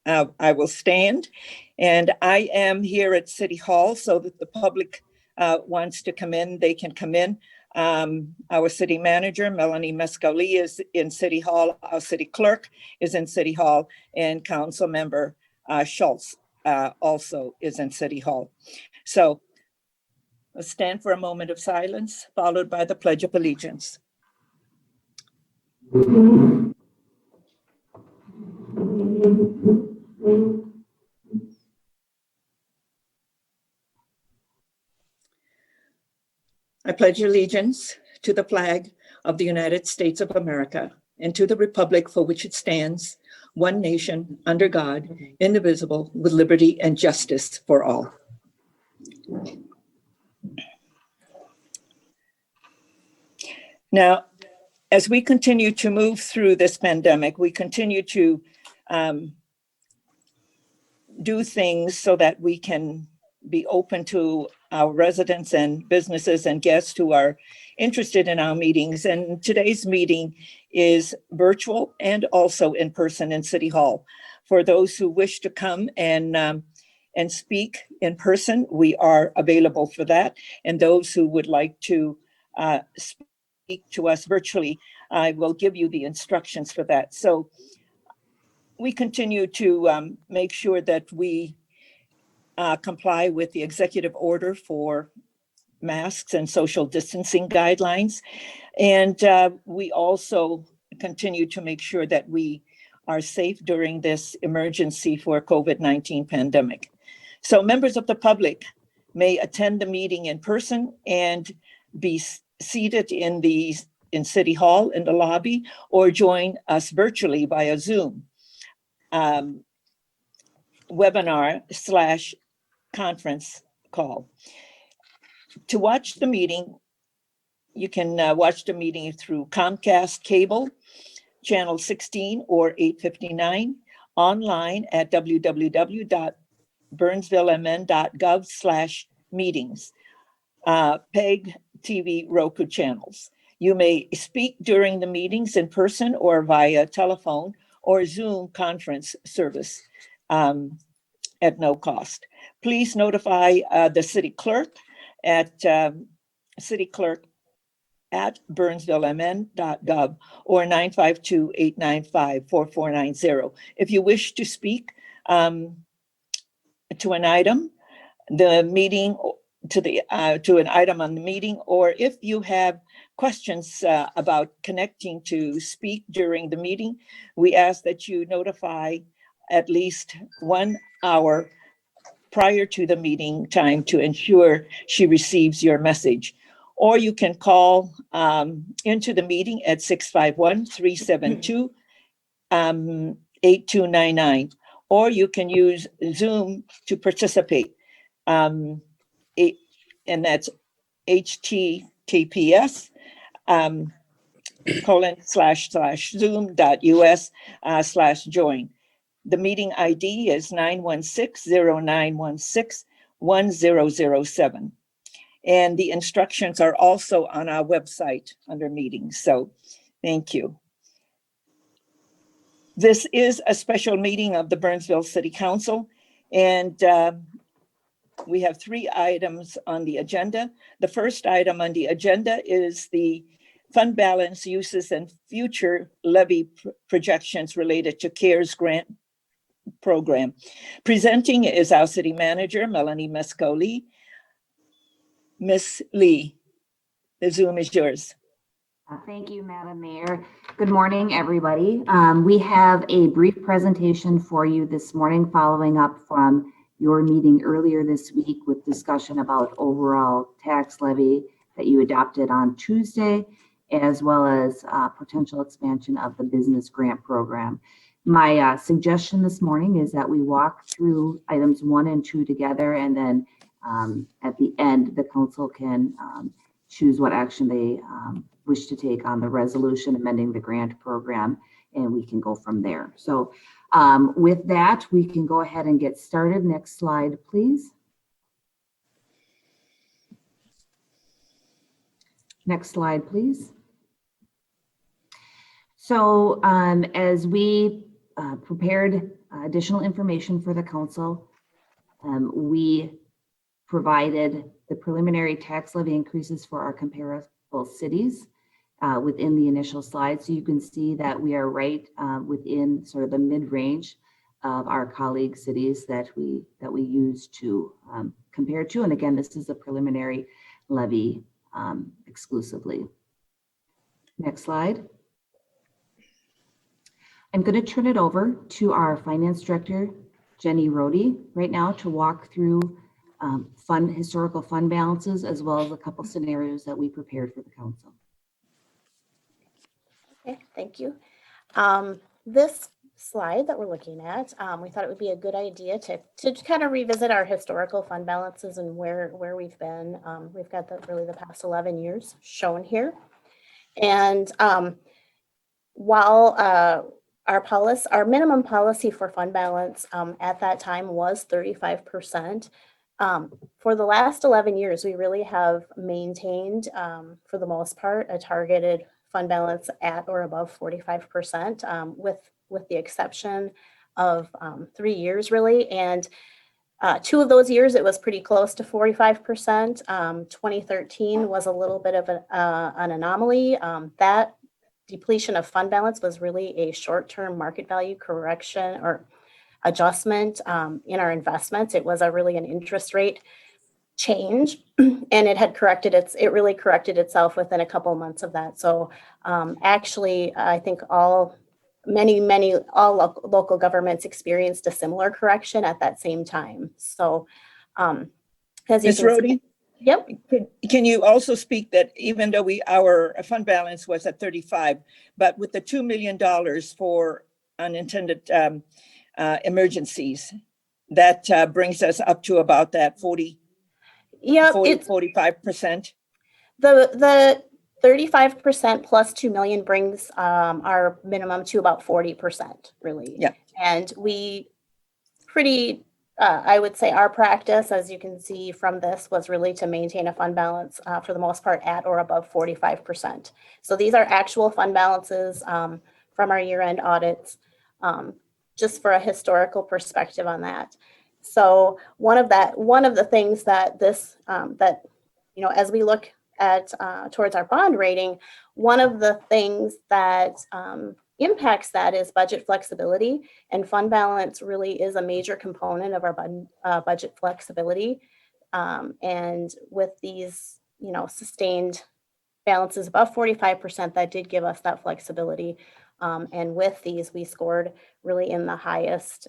I will stand. And I am here at City Hall so that the public wants to come in, they can come in. Our city manager, Melanie Mescali, is in City Hall. Our city clerk is in City Hall, and council member Schultz also is in City Hall. So let's stand for a moment of silence, followed by the Pledge of Allegiance. I pledge allegiance to the flag of the United States of America and to the republic for which it stands, one nation, under God, indivisible, with liberty and justice for all. Now, as we continue to move through this pandemic, we continue to do things so that we can be open to our residents and businesses and guests who are interested in our meetings. And today's meeting is virtual and also in person in City Hall. For those who wish to come and speak in person, we are available for that. And those who would like to speak to us virtually, I will give you the instructions for that. So we continue to make sure that we comply with the executive order for masks and social distancing guidelines. And we also continue to make sure that we are safe during this emergency for COVID-19 pandemic. So members of the public may attend the meeting in person and be seated in City Hall in the lobby, or join us virtually via Zoom webinar/conference call. To watch the meeting, you can watch the meeting through Comcast Cable, channel 16 or 859, online at www.burnsvillemn.gov/meetings, PEG TV Roku channels. You may speak during the meetings in person or via telephone or Zoom conference service at no cost. Please notify the city clerk at burnsvillemn.gov or 952-895-4490. If you wish to speak to an item, the meeting to an item on the meeting, or if you have questions about connecting to speak during the meeting, we ask that you notify at least 1 hour prior to the meeting time to ensure she receives your message. Or you can call into the meeting at 651-372-8299, or you can use Zoom to participate. And that's https://zoom.us/join. The meeting ID is 916-0916-1007. And the instructions are also on our website under meetings. So thank you. This is a special meeting of the Burnsville City Council, and we have 3 items on the agenda. The first item on the agenda is the fund balance uses and future levy projections related to CARES grant program. Presenting is our city manager, Melanie Mescali. Miss Lee, the Zoom is yours. Thank you, Madam Mayor. Good morning, everybody. We have a brief presentation for you this morning, following up from your meeting earlier this week with discussion about overall tax levy that you adopted on Tuesday, as well as potential expansion of the business grant program. My suggestion this morning is that we walk through items 1 and 2 together, and then at the end, the council can choose what action they wish to take on the resolution amending the grant program, and we can go from there. So with that, we can go ahead and get started. Next slide, please. Next slide, please. So as we prepared additional information for the council. We provided the preliminary tax levy increases for our comparable cities within the initial slide. So you can see that we are right within sort of the mid-range of our colleague cities that we use to compare to. And again, this is a preliminary levy exclusively. Next slide. I'm going to turn it over to our finance director, Jenny Rohde, right now to walk through historical fund balances, as well as a couple scenarios that we prepared for the council. Okay, thank you. This slide that we're looking at, we thought it would be a good idea to kind of revisit our historical fund balances and where we've been. We've got really the past 11 years shown here. And while our minimum policy for fund balance at that time was 35%. For the last 11 years, we really have maintained, for the most part, a targeted fund balance at or above 45%, with the exception of 3 years, really. And 2 of those years, it was pretty close to 45%. 2013 was a little bit of an anomaly. That depletion of fund balance was really a short-term market value correction or adjustment in our investments. It was really an interest rate change, and it really corrected itself within a couple months of that. So actually, I think many local governments experienced a similar correction at that same time. So as you Ms. can Rohde? see, yep. Can you also speak that even though our fund balance was at 35, but with the $2 million for unintended emergencies, that brings us up to about that 45%? The 35% plus 2 million brings our minimum to about 40%, really. Yeah. And I would say our practice, as you can see from this, was really to maintain a fund balance for the most part at or above 45%. So these are actual fund balances from our year-end audits, just for a historical perspective on that. So one of the things that as we look at towards our bond rating, one of the things that impacts that is budget flexibility, and fund balance really is a major component of our budget flexibility. And with these, sustained balances above 45%, that did give us that flexibility. And with these, we scored really in the highest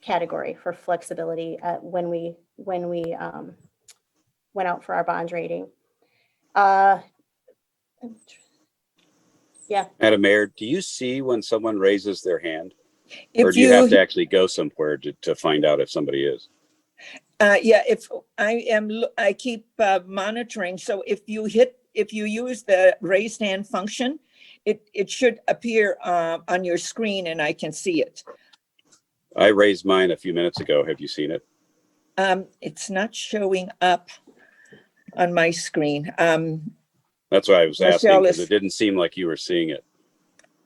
category for flexibility when we went out for our bond rating. Yeah. Madam Mayor, do you see when someone raises their hand? Or If do you have to actually go somewhere to find out if somebody is? Yeah, if I keep monitoring. So if you use the raised hand function, it should appear on your screen and I can see it. I raised mine a few minutes ago. Have you seen it? It's not showing up on my screen. That's why I was asking, because is- it didn't seem like you were seeing it.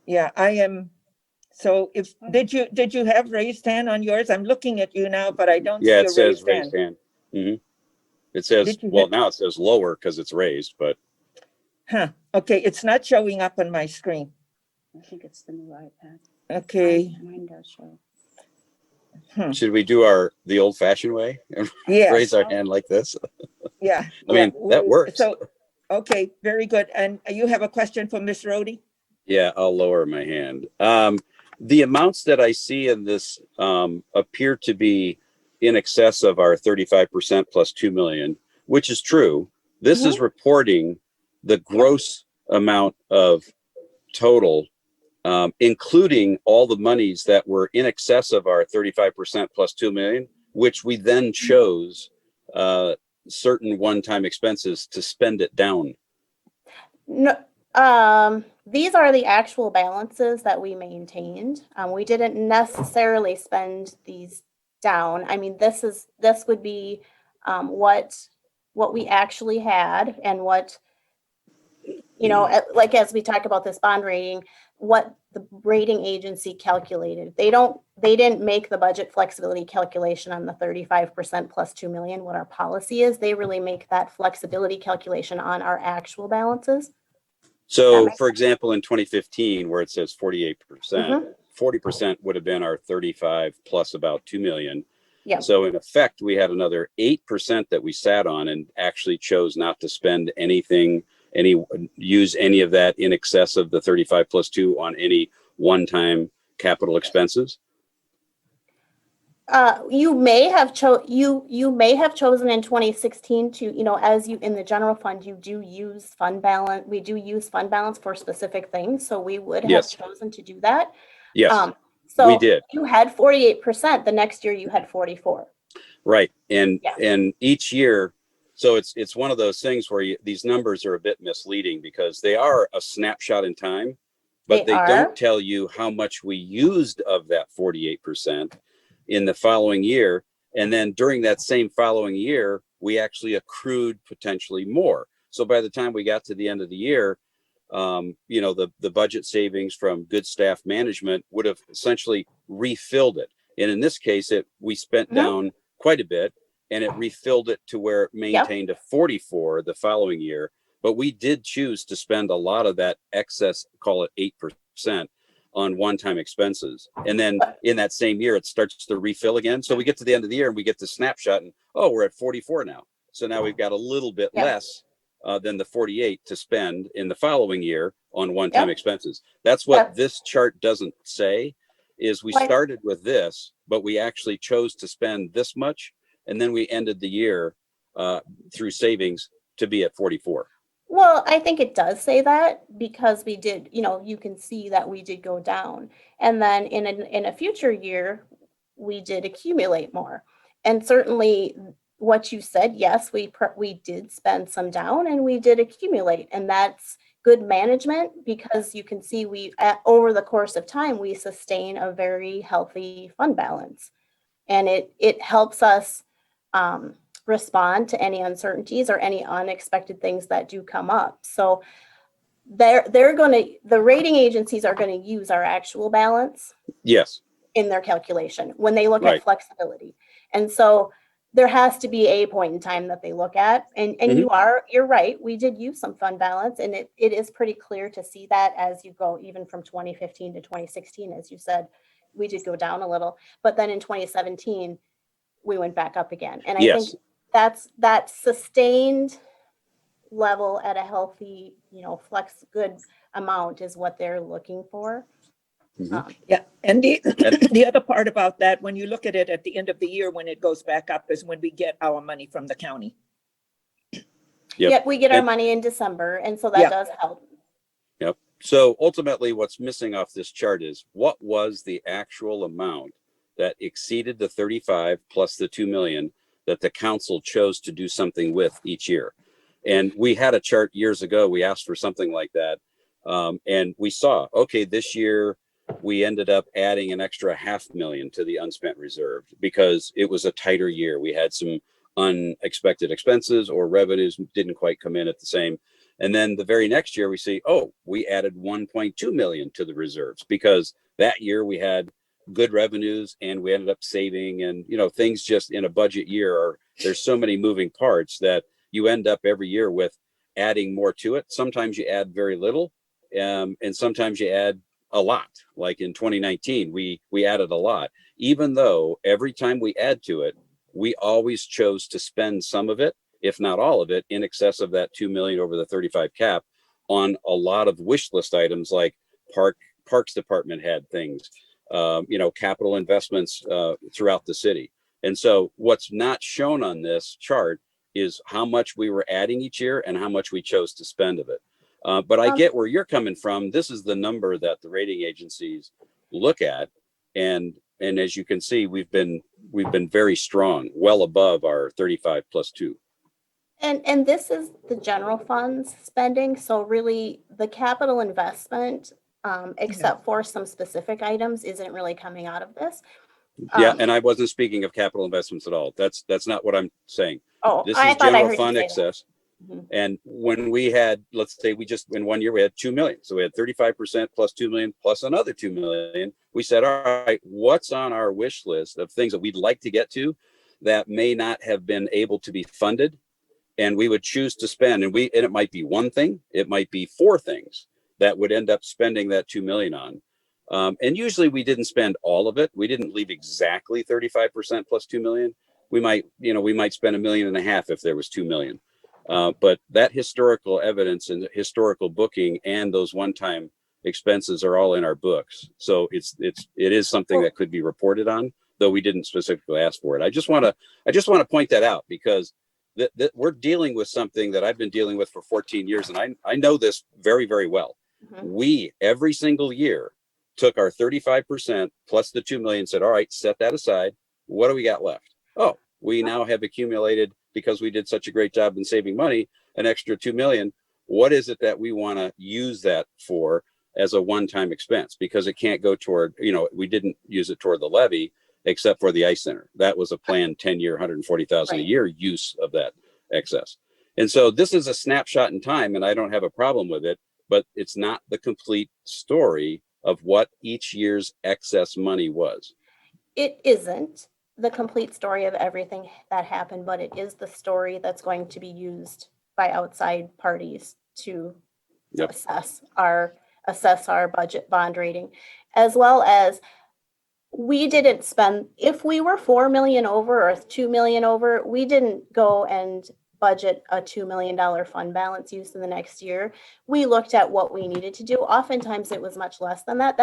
Yeah, I am. So did you have raised hand on yours? I'm looking at you now, but I don't see Yeah, a it says raised raised hand. It says, now it says lower because it's raised, but. Okay, it's not showing up on my screen. I think it's the new iPad. Okay. Mine does show. Should we do the old fashioned way and Yes. raise our hand like this? Yeah. I mean, that works. So, okay, very good. And you have a question for Ms. Rohde? Yeah, I'll lower my hand. The amounts that I see in this appear to be in excess of our 35% plus 2 million, which is true. This is reporting the gross amount of total, including all the monies that were in excess of our 35% plus 2 million, which we then chose certain one-time expenses to spend it down. No, these are the actual balances that we maintained. We didn't necessarily spend these down. I mean, this would be what we actually had, and what, like as we talk about this bond rating, what the rating agency calculated. They didn't make the budget flexibility calculation on the 35% plus 2 million, what our policy is. They really make that flexibility calculation on our actual balances. So for example, in 2015, where it says 48%, Mhm. 40% would have been our 35 plus about 2 million. Yeah. So in effect, we had another 8% that we sat on and actually chose not to spend anything, use any of that in excess of the 35 plus 2 on any one-time capital expenses. You may have you may have chosen in 2016 to, as you in the general fund, you do use fund balance. We do use fund balance for specific things. So we would have Yes. chosen to do that. Yes, So we did. you had 48%. The next year you had 44. Right. And Yeah. and each year, so it's one of those things where these numbers are a bit misleading because they are a snapshot in time, but They they are. don't tell you how much we used of that 48% in the following year. And then during that same following year, we actually accrued potentially more. So by the time we got to the end of the year, the budget savings from good staff management would have essentially refilled it. And in this case, we spent Mhm. down quite a bit and it refilled it to where it maintained a 44 the following year. But we did choose to spend a lot of that excess, call it 8%, on one-time expenses. And then in that same year, it starts to refill again. So we get to the end of the year and we get the snapshot and, oh, we're at 44 now. So now we've got a little bit Yeah. less than the 48 to spend in the following year on one-time Yep. expenses. That's what Yep. this chart doesn't say, is we Right. started with this, but we actually chose to spend this much. And then we ended the year through savings to be at 44. Well, I think it does say that because we did, you can see that we did go down. And then in a future year, we did accumulate more. And certainly what you said, yes, we did spend some down and we did accumulate. And that's good management because you can see over the course of time, we sustain a very healthy fund balance. And it helps us respond to any uncertainties or any unexpected things that do come up. So the rating agencies are going to use our actual balance Yes. in their calculation when they look Right. at flexibility. And so there has to be a point in time that they look at. And Mhm. you're right. We did use some fund balance and it is pretty clear to see that as you go even from 2015 to 2016, as you said, we did go down a little, but then in 2017, we went back up again. And I Yes. think that sustained level at a healthy, good amount is what they're looking for. Mhm. Yeah, and the other part about that, when you look at it at the end of the year, when it goes back up is when we get our money from the county. Yep. Yep, we get our And- money in December, and so that Yeah. does help. Yep. So ultimately, what's missing off this chart is what was the actual amount that exceeded the 35 plus the 2 million that the council chose to do something with each year. And we had a chart years ago. We asked for something like that. And we saw, okay, this year we ended up adding an extra $500,000 to the unspent reserve because it was a tighter year. We had some unexpected expenses or revenues didn't quite come in at the same. And then the very next year we see, oh, we added 1.2 million to the reserves because that year we had good revenues and we ended up saving, and things just in a budget year there's so many moving parts that you end up every year with adding more to it. Sometimes you add very little, and sometimes you add a lot. Like in 2019, we added a lot, even though every time we add to it, we always chose to spend some of it, if not all of it, in excess of that 2 million over the 35 cap on a lot of wish list items like Parks Department had things, capital investments throughout the city. And so what's not shown on this chart is how much we were adding each year and how much we chose to spend of it. But I get where you're coming from. This is the number that the rating agencies look at. And as you can see, we've been very strong, well above our 35 plus 2. And this is the general funds spending. So really the capital investment, except for some specific items, isn't really coming out of this. Yeah, and I wasn't speaking of capital investments at all. That's not what I'm saying. Oh, This I is thought I general heard you fund say excess. Mhm. And when we had, let's say we just, in 1 year, we had 2 million. So we had 35% plus 2 million plus another 2 million. We said, all right, what's on our wish list of things that we'd like to get to that may not have been able to be funded? And we would choose to spend, and it might be one thing, it might be four things that would end up spending that 2 million on. And usually we didn't spend all of it. We didn't leave exactly 35% plus 2 million. We might spend $1.5 million if there was 2 million. But that historical evidence and historical booking and those one-time expenses are all in our books. So it is something that could be reported on, though we didn't specifically ask for it. I just want to point that out because that we're dealing with something that I've been dealing with for 14 years. And I know this very, very well. Mhm. We, every single year, took our 35% plus the 2 million, said, all right, set that aside. What do we got left? Oh, we now have accumulated, because we did such a great job in saving money, an extra 2 million. What is it that we want to use that for as a one-time expense? Because it can't go toward, we didn't use it toward the levy, except for the ice center. That was a planned 10-year, 140,000 a Right. year use of that excess. And so this is a snapshot in time, and I don't have a problem with it, but it's not the complete story of what each year's excess money was. It isn't the complete story of everything that happened, but it is the story that's going to be used by outside parties to Yep. assess our budget bond rating, as well as we didn't spend, if we were 4 million over or 2 million over, we didn't go and budget a $2 million fund balance used in the next year. We looked at what we needed to do. Oftentimes it was much less than that.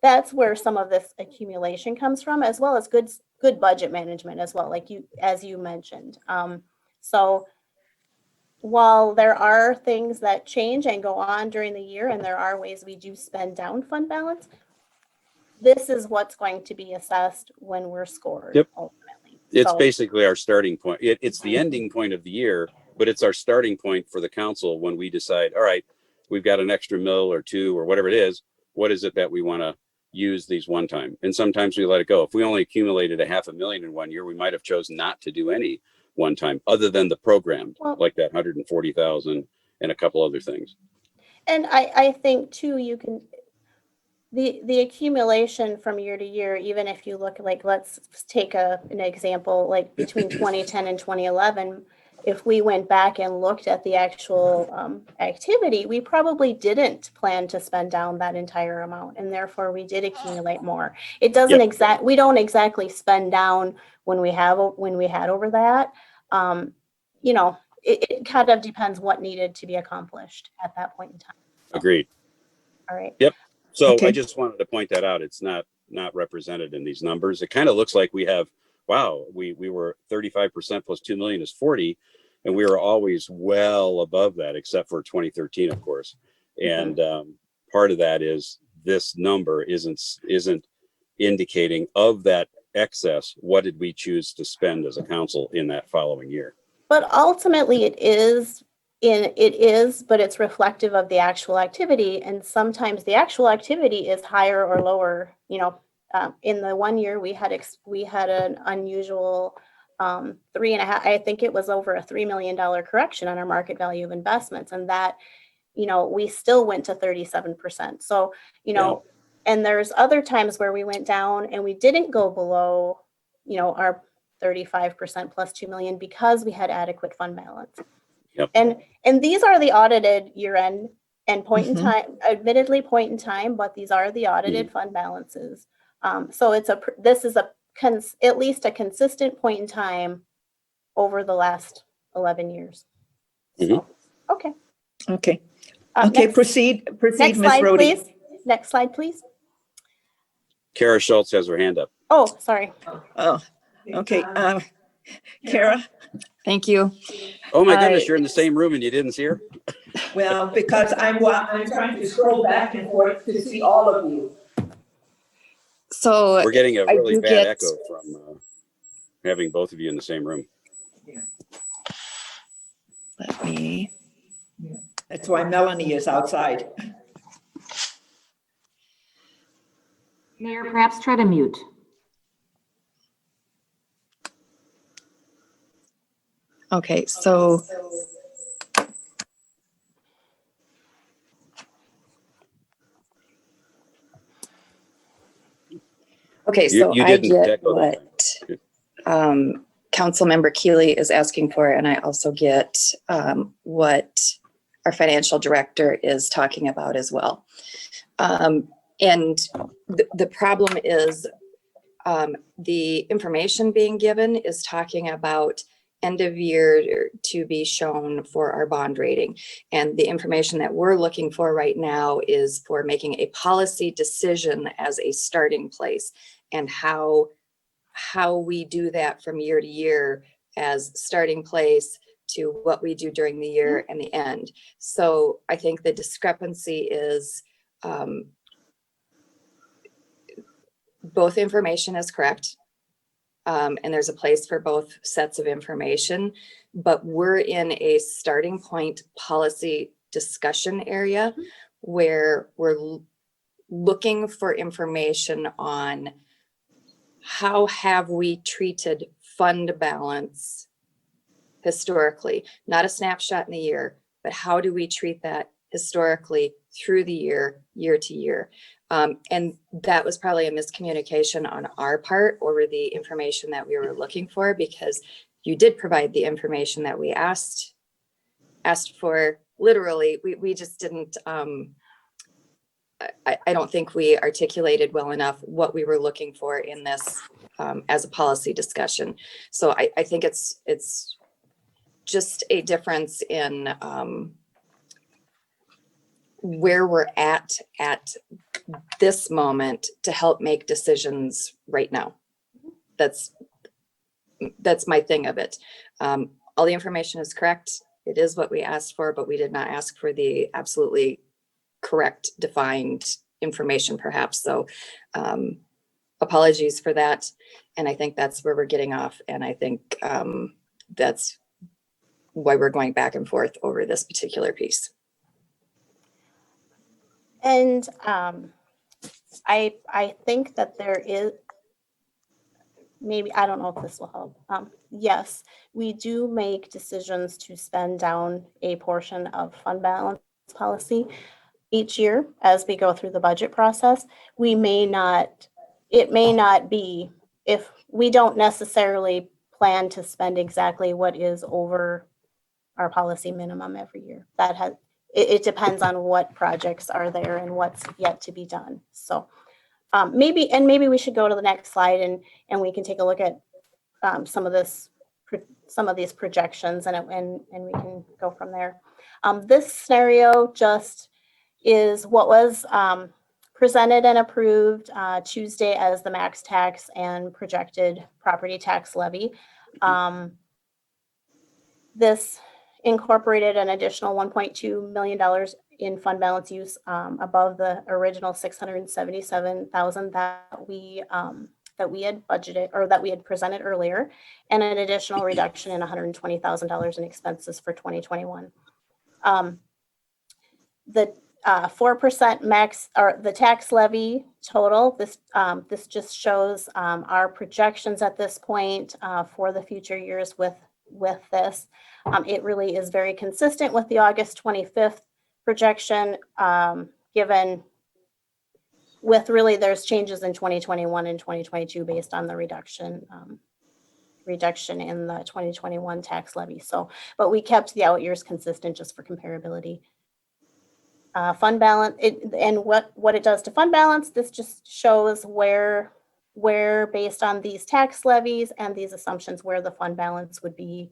That's where some of this accumulation comes from, as well as good budget management as well, as you mentioned. So while there are things that change and go on during the year, and there are ways we do spend down fund balance, this is what's going to be assessed when we're scored. Yep. Ultimately. It's So- basically our starting point. It's the ending point of the year, but it's our starting point for the council when we decide, all right, we've got an extra $1 or $2 or whatever it is. What is it that we want to use these one time? And sometimes we let it go. If we only accumulated $500,000 in 1 year, we might have chosen not to do any one time other than the programmed, Well- like that 140,000 and a couple other things. And I think too, you can, the accumulation from year to year, even if you look like, let's take an example, like between 2010 and 2011, if we went back and looked at the actual activity, we probably didn't plan to spend down that entire amount, and therefore we did accumulate more. It doesn't we don't exactly spend down when we had over that. It kind of depends what needed to be accomplished at that point in time. Agreed. All right. So Okay. I just wanted to point that out. It's not represented in these numbers. It kind of looks like we have, wow, we were 35% plus 2 million is 40, and we were always well above that, except for 2013, of course. And part of that is this number isn't indicating of that excess. What did we choose to spend as a council in that following year? But ultimately it is, but it's reflective of the actual activity. And sometimes the actual activity is higher or lower. In the 1 year we had an unusual 3.5, I think it was over a $3 million correction on our market value of investments. And that, we still went to 37%. So, and there's other times where we went down and we didn't go below, our 35% plus 2 million because we had adequate fund balance. Yep. And these are the audited year-end and point in Mhm. time, admittedly point in time, but these are the audited fund balances. So this is at least a consistent point in time over the last 11 years. So, okay. Okay. Okay, Next proceed, next Ms. slide, Rhodey. please. Next slide, please. Kara Schultz has her hand up. Oh, sorry. Oh, okay. Kara? Thank you. Oh my goodness, you're in the same room and you didn't see her? Well, because I'm trying to scroll back and forth to see all of you. So We're getting a I really do bad get- echo from having both of you in the same room. let me, That's why Melanie is outside. Mayor, perhaps try to mute. okay, so Okay, You- so you I didn't get echo that. what Councilmember Keely is asking for, and I also get what our financial director is talking about as well. And the problem is the information being given is talking about end of year to be shown for our bond rating. And the information that we're looking for right now is for making a policy decision as a starting place, and how we do that from year to year as starting place to what we do during the year and the end. So I think the discrepancy is both information is correct. And there's a place for both sets of information, but we're in a starting point policy discussion area where we're looking for information on how have we treated fund balance historically, not a snapshot in the year, but how do we treat that historically through the year, year to year? And that was probably a miscommunication on our part over the information that we were looking for, because you did provide the information that we asked for. Literally, we just didn't, I don't think we articulated well enough what we were looking for in this as a policy discussion. So I think it's just a difference in where we're at this moment to help make decisions right now. That's my thing of it. All the information is correct. It is what we asked for, but we did not ask for the absolutely correct defined information perhaps. So apologies for that. And I think that's where we're getting off. And I think that's why we're going back and forth over this particular piece. And I think that there is, maybe, I don't know if this will help. Yes, we do make decisions to spend down a portion of fund balance policy each year as we go through the budget process. It may not be, if we don't necessarily plan to spend exactly what is over our policy minimum every year. It depends on what projects are there and what's yet to be done. So maybe we should go to the next slide and we can take a look at some of these projections and we can go from there. This scenario just is what was presented and approved Tuesday as the max tax and projected property tax levy. This incorporated an additional $1.2 million in fund balance use above the original $677,000 that we had budgeted, or that we had presented earlier, and an additional reduction in $120,000 in expenses for 2021. The 4% max, or the tax levy total, this just shows our projections at this point for the future years with this. It really is very consistent with the August 25th projection, given with really there's changes in 2021 and 2022 based on the reduction in the 2021 tax levy. So, but we kept the out years consistent just for comparability. Fund balance, and what it does to fund balance, this just shows where based on these tax levies and these assumptions, where the fund balance would be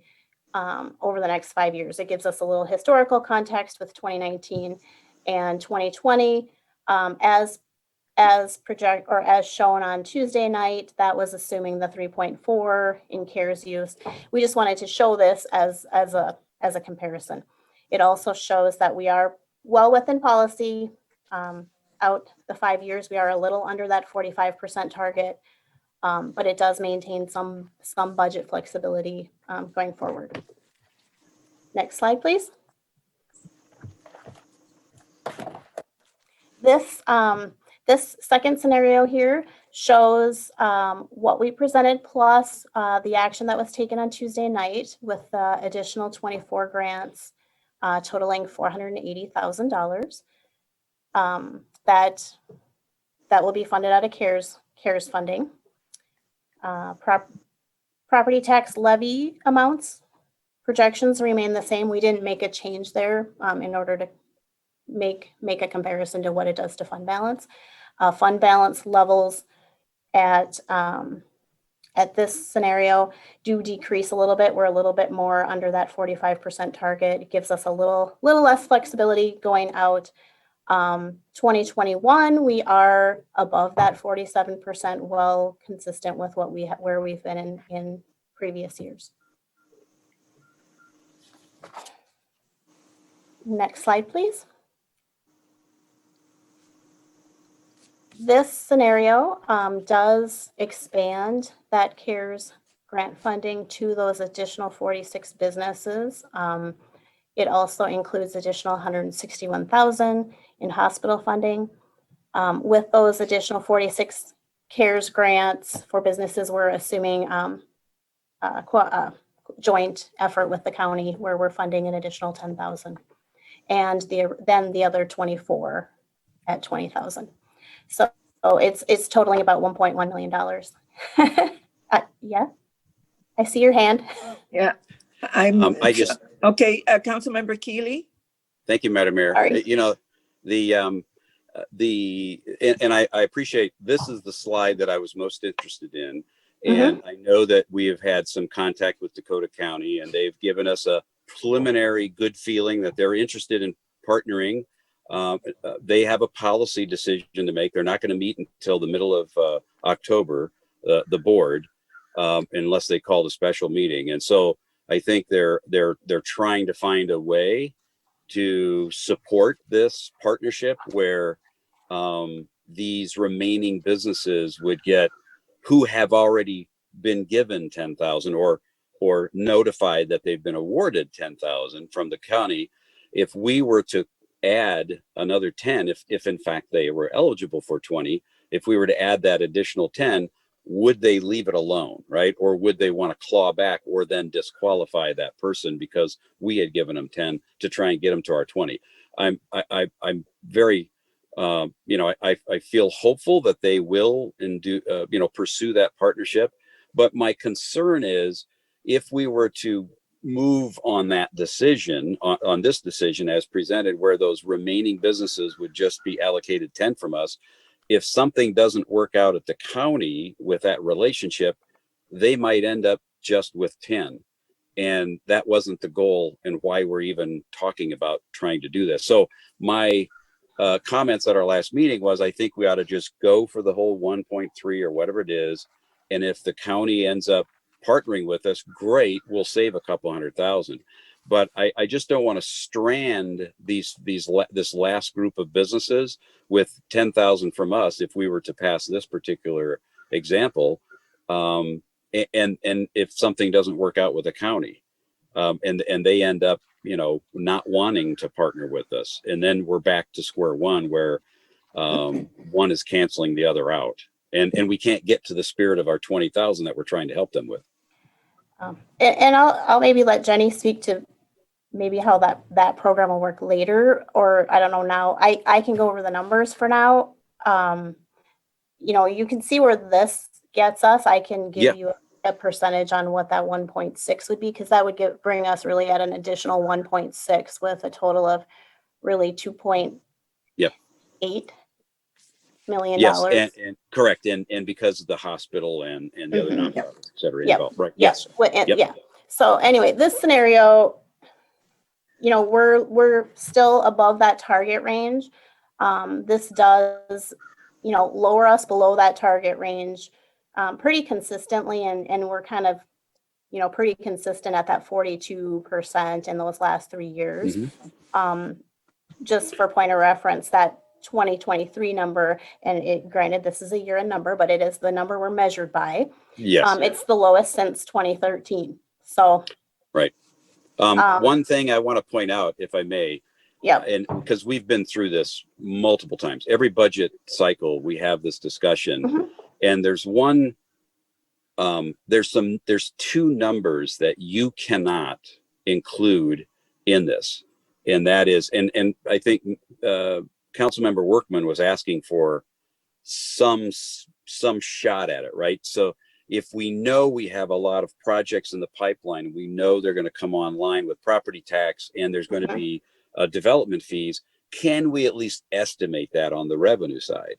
over the next 5 years. It gives us a little historical context with 2019 and 2020 as shown on Tuesday night. That was assuming the 3.4 in CARES use. We just wanted to show this as a comparison. It also shows that we are well within policy. Out the 5 years, we are a little under that 45% target, but it does maintain some budget flexibility going forward. Next slide, please. This second scenario here shows what we presented plus the action that was taken on Tuesday night with additional 24 grants totaling $480,000 that will be funded out of CARES CARES funding. Property tax levy amounts, projections remain the same. We didn't make a change there in order to make a comparison to what it does to fund balance. Fund balance levels at this scenario do decrease a little bit. We're a little bit more under that 45% target. It gives us a little less flexibility going out. 2021, we are above that 47%, well consistent with what where we've been in previous years. Next slide, please. This scenario does expand that CARES grant funding to those additional 46 businesses. It also includes additional 161,000 in hospital funding. With those additional 46 CARES grants for businesses, we're assuming a joint effort with the county where we're funding an additional 10,000, and then the other 24 at 20,000. So it's totaling about $1.1 million. Yeah, I see your hand. Yeah, okay. Councilmember Keeley. Thank you, Madam Mayor. Sorry. You know, and I appreciate, this is the slide that I was most interested in. And I know that we have had some contact with Dakota County, and they've given us a preliminary good feeling that they're interested in partnering. They have a policy decision to make. They're not going to meet until the middle of October, the board, unless they call a special meeting. And so I think they're trying to find a way to support this partnership where these remaining businesses would get, who have already been given 10,000 or notified that they've been awarded 10,000 from the county. If we were to add another 10, if in fact they were eligible for 20, if we were to add that additional 10, would they leave it alone, right? Or would they want to claw back or then disqualify that person because we had given them 10 to try and get them to our 20? I'm very, I feel hopeful that they will pursue that partnership. But my concern is, if we were to move on that decision, on this decision as presented, where those remaining businesses would just be allocated 10 from us, if something doesn't work out at the county with that relationship, they might end up just with 10. And that wasn't the goal and why we're even talking about trying to do this. So my comments at our last meeting was, I think we ought to just go for the whole 1.3 or whatever it is. And if the county ends up partnering with us, great, we'll save a couple $100,000. But I just don't want to strand this last group of businesses with 10,000 from us if we were to pass this particular example, and if something doesn't work out with the county, and they end up not wanting to partner with us, and then we're back to square one where one is canceling the other out, and we can't get to the spirit of our 20,000 that we're trying to help them with. And I'll maybe let Jenny speak to maybe how that program will work later, or I don't know now. I can go over the numbers for now. You can see where this gets us. I can give you a percentage on what that 1.6 would be, because that would bring us really at an additional 1.6 with a total of really $2.8 million. Yes, and correct, and because of the hospital and the other nonprofits, et cetera, involved. Right. Yes. Yeah. So anyway, this scenario, we're still above that target range. This does, lower us below that target range pretty consistently, and we're kind of, pretty consistent at that 42% in those last 3 years. Just for point of reference, that 2023 number, and granted, this is a year-end number, but it is the number we're measured by. Yes. It's the lowest since 2013. So. Right. One thing I want to point out, if I may, and because we've been through this multiple times, every budget cycle we have this discussion, and there's two numbers that you cannot include in this, and that is, and I think Councilmember Workman was asking for some some shot at it, right? So if we know we have a lot of projects in the pipeline, we know they're going to come online with property tax and there's going to be development fees, can we at least estimate that on the revenue side?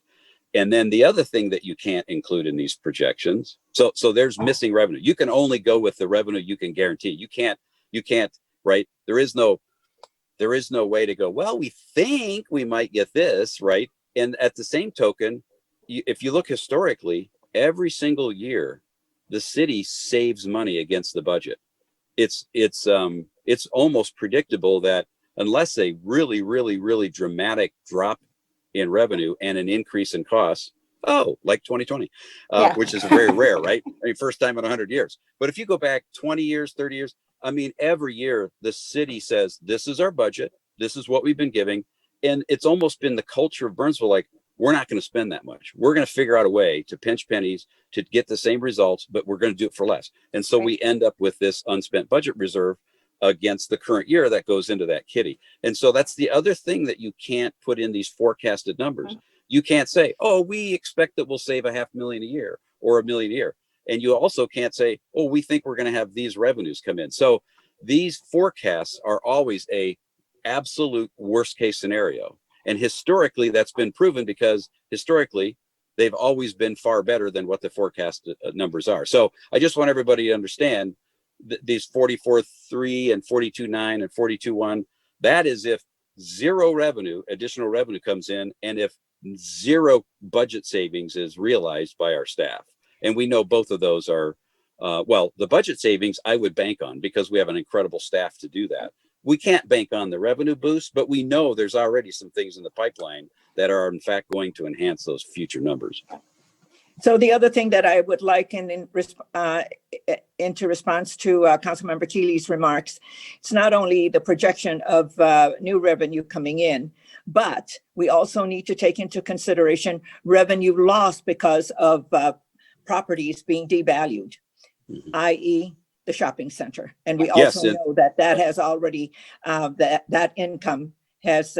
And then the other thing that you can't include in these projections, so there's missing revenue. You can only go with the revenue you can guarantee. You can't, right? There is no way to go, well, we think we might get this, right? And at the same token, if you look historically, every single year, the city saves money against the budget. It's almost predictable that unless a really, really, really dramatic drop in revenue and an increase in costs, like 2020, which is very rare, right? I mean, first time in 100 years. But if you go back 20 years, 30 years, I mean, every year the city says, this is our budget. This is what we've been giving. And it's almost been the culture of Burnsville, like, we're not going to spend that much. We're going to figure out a way to pinch pennies to get the same results, but we're going to do it for less. And so we end up with this unspent budget reserve against the current year that goes into that kitty. And so that's the other thing that you can't put in these forecasted numbers. You can't say, oh, we expect that we'll save $500,000 a year or $1 million a year. And you also can't say, oh, we think we're going to have these revenues come in. So these forecasts are always a absolute worst case scenario. And historically, that's been proven because historically, they've always been far better than what the forecast numbers are. So I just want everybody to understand these 44.3 and 42.9 and 42.1, that is if zero revenue, additional revenue comes in, and if zero budget savings is realized by our staff. And we know both of those are, well, the budget savings I would bank on because we have an incredible staff to do that. We can't bank on the revenue boost, but we know there's already some things in the pipeline that are in fact going to enhance those future numbers. So the other thing that I would like into response to Councilmember Keeley's remarks, it's not only the projection of new revenue coming in, but we also need to take into consideration revenue lost because of properties being devalued, i.e. the shopping center. And we also know that has already, that income has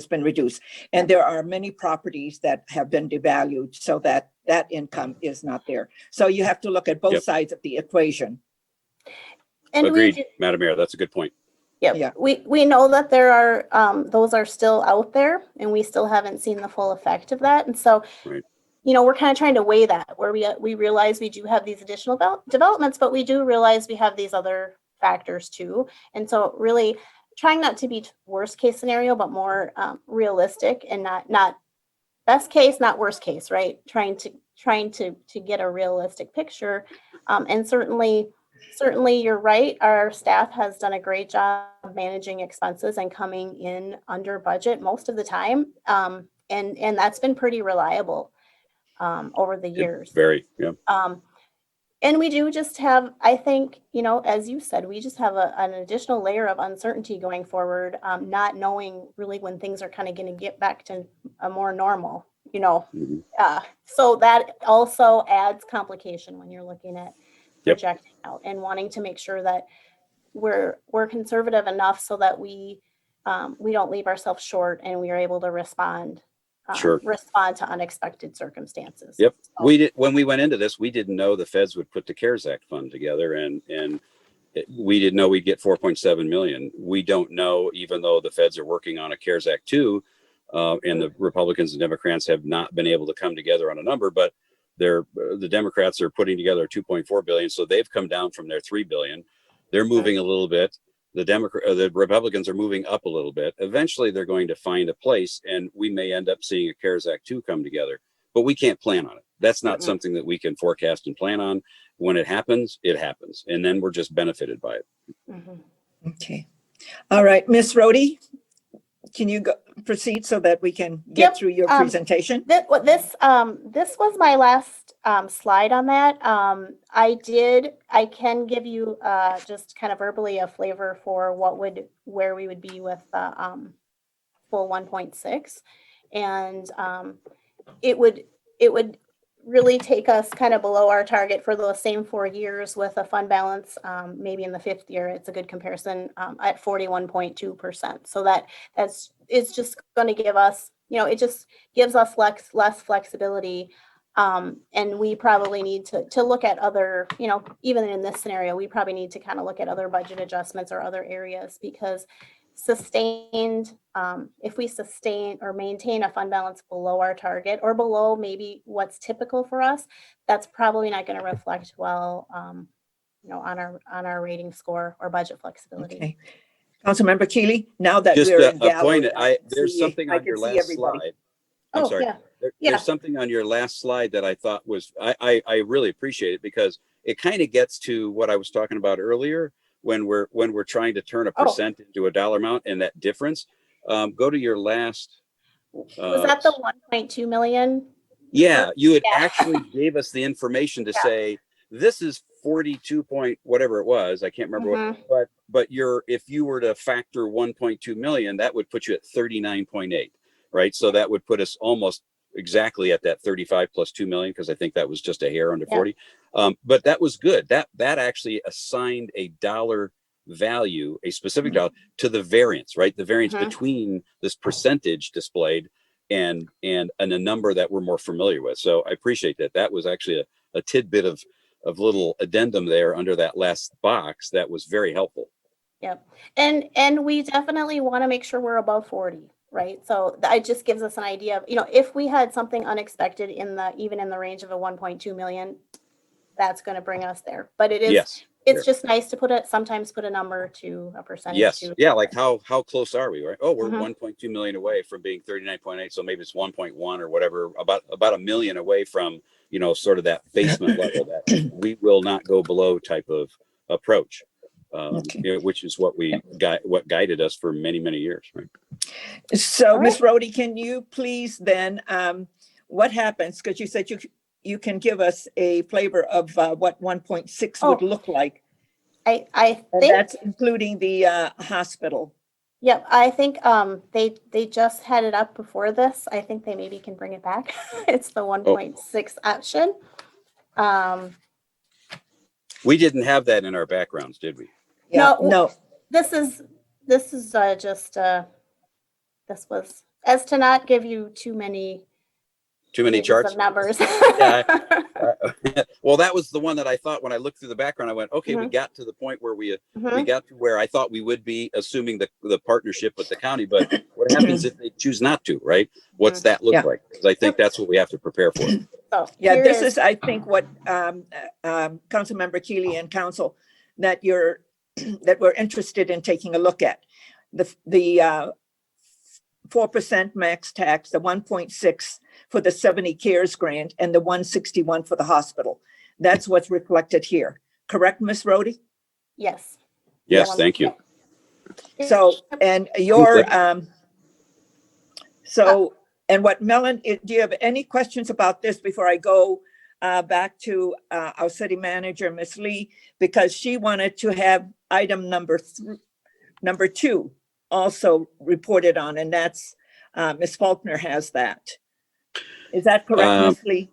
been reduced. And there are many properties that have been devalued so that income is not there. So you have to look at both sides of the equation. And agreed, Madam Mayor, that's a good point. Yeah. We know that there are, those are still out there and we still haven't seen the full effect of that. And so, we're kind of trying to weigh that where we realize we do have these additional developments, but we do realize we have these other factors too. And so really trying not to be worst case scenario, but more realistic and not best case, not worst case, right? Trying to get a realistic picture. And certainly you're right. Our staff has done a great job managing expenses and coming in under budget most of the time. And that's been pretty reliable over the years. And we do just have, I think, as you said, we just have an additional layer of uncertainty going forward, not knowing really when things are kind of going to get back to a more normal, so that also adds complication when you're looking at projecting out and wanting to make sure that we're conservative enough so that we don't leave ourselves short and we are able to respond to unexpected circumstances. So, when we went into this, we didn't know the feds would put the CARES Act fund together and we didn't know we'd get 4.7 million. We don't know, even though the feds are working on a CARES Act 2, and the Republicans and Democrats have not been able to come together on a number, but the Democrats are putting together 2.4 billion. So they've come down from their 3 billion. They're moving a little bit. The Republicans are moving up a little bit. Eventually, they're going to find a place, and we may end up seeing a CARES Act 2 come together. But we can't plan on it. That's not something that we can forecast and plan on. When it happens, and then we're just benefited by it. Okay. All right, Ms. Rohde, can you proceed so that we can get through your presentation? This was my last slide on that. I can give you just kind of verbally a flavor for where we would be with the full 1.6, and it would really take us kind of below our target for those same 4 years with a fund balance. Maybe in the 5th year, it's a good comparison at 41.2%. So it's just going to give us it just gives us less flexibility. And we probably need to look at other, even in this scenario, we probably need to kind of look at other budget adjustments or other areas, because if we sustain or maintain a fund balance below our target or below maybe what's typical for us, that's probably not going to reflect well, on our rating score or budget flexibility. Okay. Councilmember Keely, now that Just we're in a point, gallery, I can there's see- something I on can your see last everybody. slide. I'm Oh, sorry. yeah. There's Yeah. something on your last slide that I thought was, I really appreciate it, because it kind of gets to what I was talking about earlier when we're trying to turn a Oh. percent into a dollar amount, and that difference. Go to your last. Was that the 1.2 million? Yeah, you had Yeah. actually gave us the information to Yeah. say, this is 42 point, whatever it was. I can't remember Mhm. but if you were to factor 1.2 million, that would put you at 39.8, right? So that would put us almost exactly at that 35 plus 2 million, because I think that was just a hair under Yeah. 40. But that was good. That actually assigned a dollar value, a specific dollar, to the variance, right? The variance Mhm. between this percentage displayed and a number that we're more familiar with. So I appreciate that. That was actually a tidbit of little addendum there under that last box that was very helpful. Yep. And we definitely want to make sure we're above 40, right? So that just gives us an idea of, if we had something unexpected even in the range of a 1.2 million, that's going to bring us there. But Yes. it's just nice to sometimes put a number to a percentage. Yes. To Yeah. Like how close are we, right? Oh, we're Mhm. 1.2 million away from being 39.8. So maybe it's 1.1 or whatever, about a million away from, sort of that basement level that we will not go below type of approach, Okay. which is what guided us for many, many years, right? So, All Ms. Rhodey, can you please then, what happens? Because you said you can give us a flavor of what 1.6 would Oh. look like. I And think, that's including the hospital. yep, I think they just had it up before this. I think they maybe can bring it back. It's the 1.6 option. We didn't have that in our backgrounds, did we? Yeah, No. no. This is just this was as to not give you too many Too many pages charts? of numbers. Yeah. Well, that was the one that I thought when I looked through the background, I went, okay, we Mhm. got to the point where we Mhm. got to where I thought we would be, assuming the partnership with the county. But what happens if they choose not to, right? What's that look Yeah. like? Because I think that's what we have to prepare for. So Yeah, here this is, I think, what Councilmember Keely and Council, that we're interested in taking a look at. The 4% max tax, the 1.6 for the 70 CARES grant, and the 161 for the hospital. That's what's reflected here. Correct, Ms. Rhodey? yes. Yes, thank you. So, and and what Melon, do you have any questions about this before I go back to our city manager, Ms. Lee, because she wanted to have item number 2 also reported on, and that's Ms. Faulkner has that. Is that correct, Ms. Lee?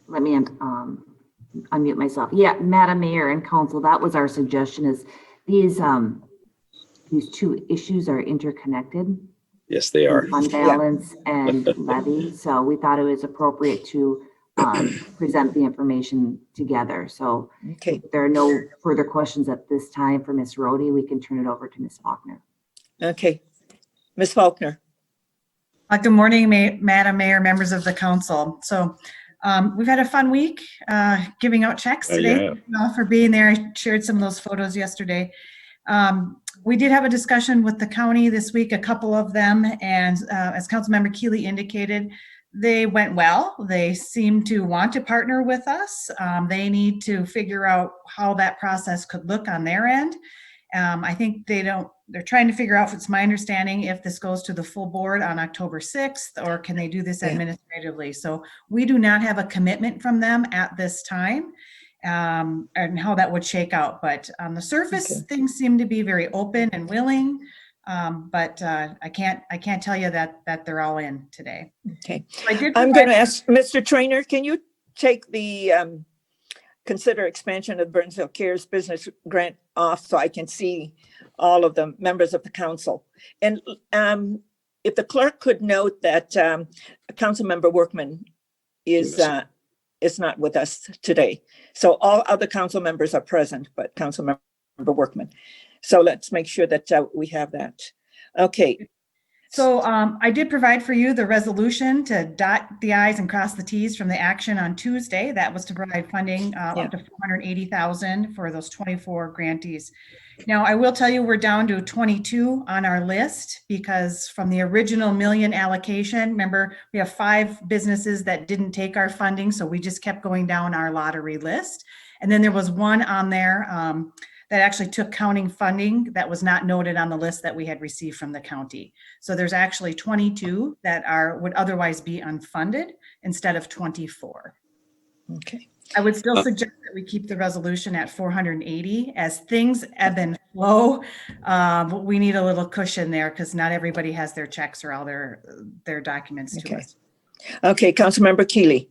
Let me unmute myself. Yeah, Madam Mayor and Council, that was our suggestion, is these two issues are interconnected. Yes, they are. Fund balance and levy. So we thought it was appropriate to present the information together. So Okay. if there are no further questions at this time for Ms. Rhodey, we can turn it over to Ms. Faulkner. Okay. Ms. Faulkner. Good morning, Madam Mayor, members of the council. So we've had a fun week giving out checks today for being there. I shared some of those photos yesterday. We did have a discussion with the county this week, a couple of them, and as Councilmember Keely indicated, they went well. They seem to want to partner with us. They need to figure out how that process could look on their end. I think they're trying to figure out, it's my understanding, if this goes to the full board on October 6th, or can they do this administratively? So we do not have a commitment from them at this time. And how that would shake out. But on the surface, things seem to be very open and willing. But I can't tell you that they're all in today. Okay. So I'm going to ask Mr. Trainer, can you take the consider expansion of Burnsville CARES business grant off so I can see all of the members of the council. And if the clerk could note that Councilmember Workman is not with us today. So all other council members are present, but Councilmember Workman. So let's make sure that we have that. Okay. So I did provide for you the resolution to dot the i's and cross the t's from the action on Tuesday. That was to provide funding up to $480,000 for those 24 grantees. Now, I will tell you, we're down to 22 on our list because from the original $1 million allocation, remember, we have 5 businesses that didn't take our funding. So we just kept going down our lottery list. And then there was one on there that actually took county funding that was not noted on the list that we had received from the county. So there's actually 22 that would otherwise be unfunded instead of 24. Okay. I would still suggest that we keep the resolution at 480 as things ebb and flow. We need a little cushion there because not everybody has their checks or all their documents to us. Okay, Councilmember Keely.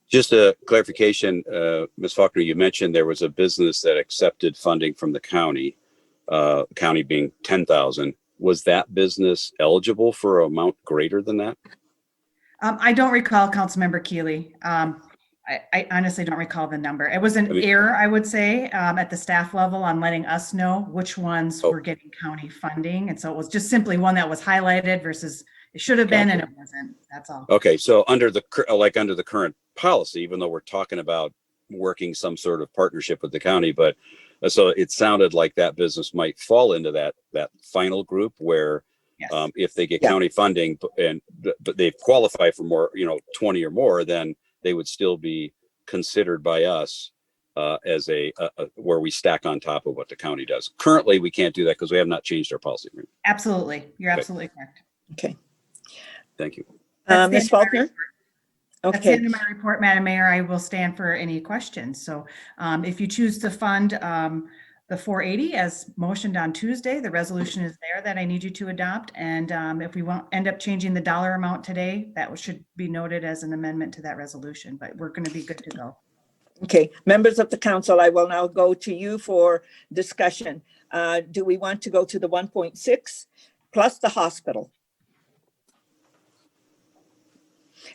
Just a clarification, Ms. Faulkner, you mentioned there was a business that accepted funding from the county being 10,000. Was that business eligible for an amount greater than that? I don't recall, Councilmember Keely. I honestly don't recall the number. It was an error, I would say, at the staff level on letting us know which ones were getting county funding. And so it was just simply one that was highlighted versus it should have been and it wasn't. That's all. Okay, so under the current policy, even though we're talking about working some sort of partnership with the county, but so it sounded like that business might fall into that final group where if they get county funding but they qualify for more, 20 or more, then they would still be considered by us as where we stack on top of what the county does. Currently, we can't do that because we have not changed our policy. Absolutely. You're absolutely correct. Okay. Thank you. Ms. Faulkner? That's the end of my report, Madam Mayor. I will stand for any questions. So if you choose to fund the 480 as motioned on Tuesday, the resolution is there that I need you to adopt. And if we won't end up changing the dollar amount today, that should be noted as an amendment to that resolution, but we're going to be good to go. Okay, members of the council, I will now go to you for discussion. Do we want to go to the 1.6 plus the hospital?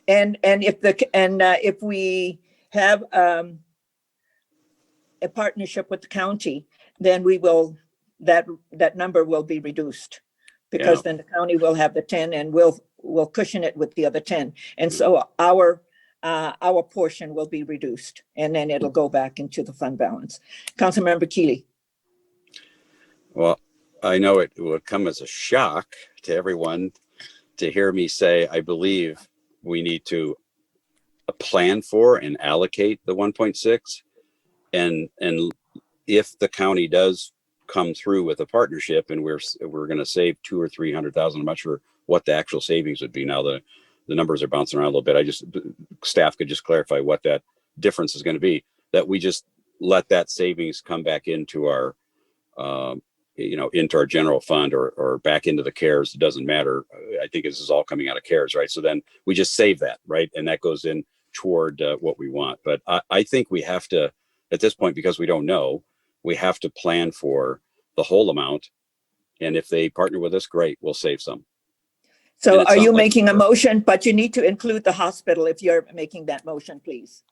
And if we have a partnership with the county, then we will, that number will be reduced because then the county will have the 10 and we'll cushion it with the other 10. And so our portion will be reduced and then it'll go back into the fund balance. Councilmember Keely. Well, I know it would come as a shock to everyone to hear me say, I believe we need to plan for and allocate the 1.6. And if the county does come through with a partnership and we're going to save $200,000 or $300,000, I'm not sure what the actual savings would be. Now the numbers are bouncing around a little bit. Staff could just clarify what that difference is going to be, that we just let that savings come back into our, into our general fund or back into the CARES. It doesn't matter. I think this is all coming out of CARES, right? So then we just save that, right? And that goes in toward what we want. But I think we have to, at this point, because we don't know, we have to plan for the whole amount. And if they partner with us, great, we'll save some. So are you making a motion, but you need to include the hospital if you're making that motion, please?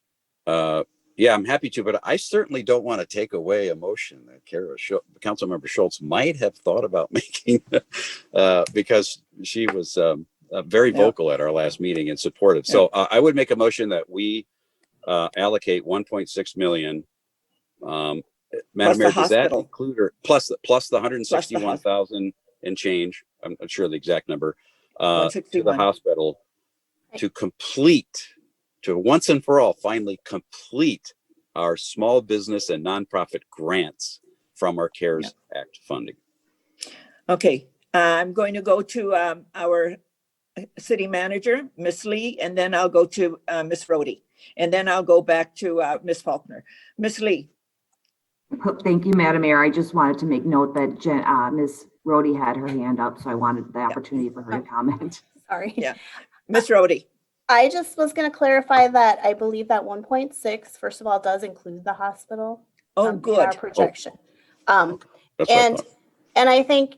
Yeah, I'm happy to, but I certainly don't want to take away a motion that Councilmember Schultz might have thought about making because she was very vocal at our last meeting and supportive. So I would make a motion that we allocate 1.6 million. Madam Mayor, does that include or plus the 161,000 and change? I'm not sure the exact number to the hospital to once and for all finally complete our small business and nonprofit grants from our CARES Act funding. Okay, I'm going to go to our city manager, Ms. Lee, and then I'll go to Ms. Rhodey, and then I'll go back to Ms. Faulkner. Ms. Lee. Thank you, Madam Mayor. I just wanted to make note that Ms. Rhodey had her hand up, so I wanted the opportunity for her to comment. Sorry. Yeah, Ms. Rhodey. I just was going to clarify that I believe that 1.6, first of all, does include the hospital. Oh, In good. our projection. That's And And I think,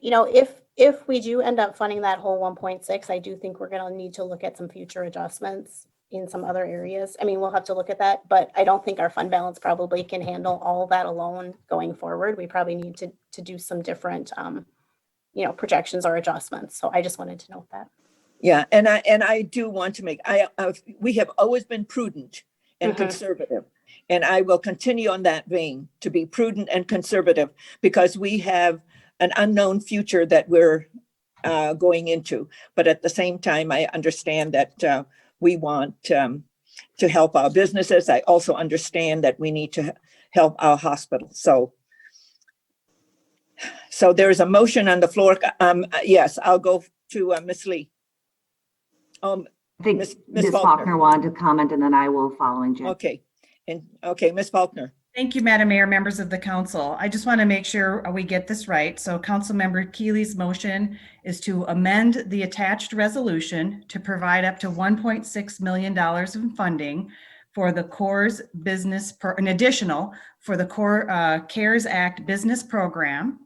if we do end up funding that whole 1.6, I do think we're going to need to look at some future adjustments in some other areas. I mean, we'll have to look at that, but I don't think our fund balance probably can handle all of that alone going forward. We probably need to do some different, projections or adjustments. So I just wanted to note that. Yeah, and I do want to make, we have always been prudent and Mhm. conservative. And I will continue on that vein to be prudent and conservative because we have an unknown future that we're going into. But at the same time, I understand that we want to help our businesses. I also understand that we need to help our hospital. So there is a motion on the floor. Yes, I'll go to Ms. Lee. I think Ms. Ms. Faulkner. Faulkner wanted to comment, and then I will following Jen. Okay. Ms. Faulkner. Thank you, Madam Mayor, members of the council. I just want to make sure we get this right. So Councilmember Keeley's motion is to amend the attached resolution to provide up to $1.6 million in funding for the CORE's an additional for the CORE CARES Act business program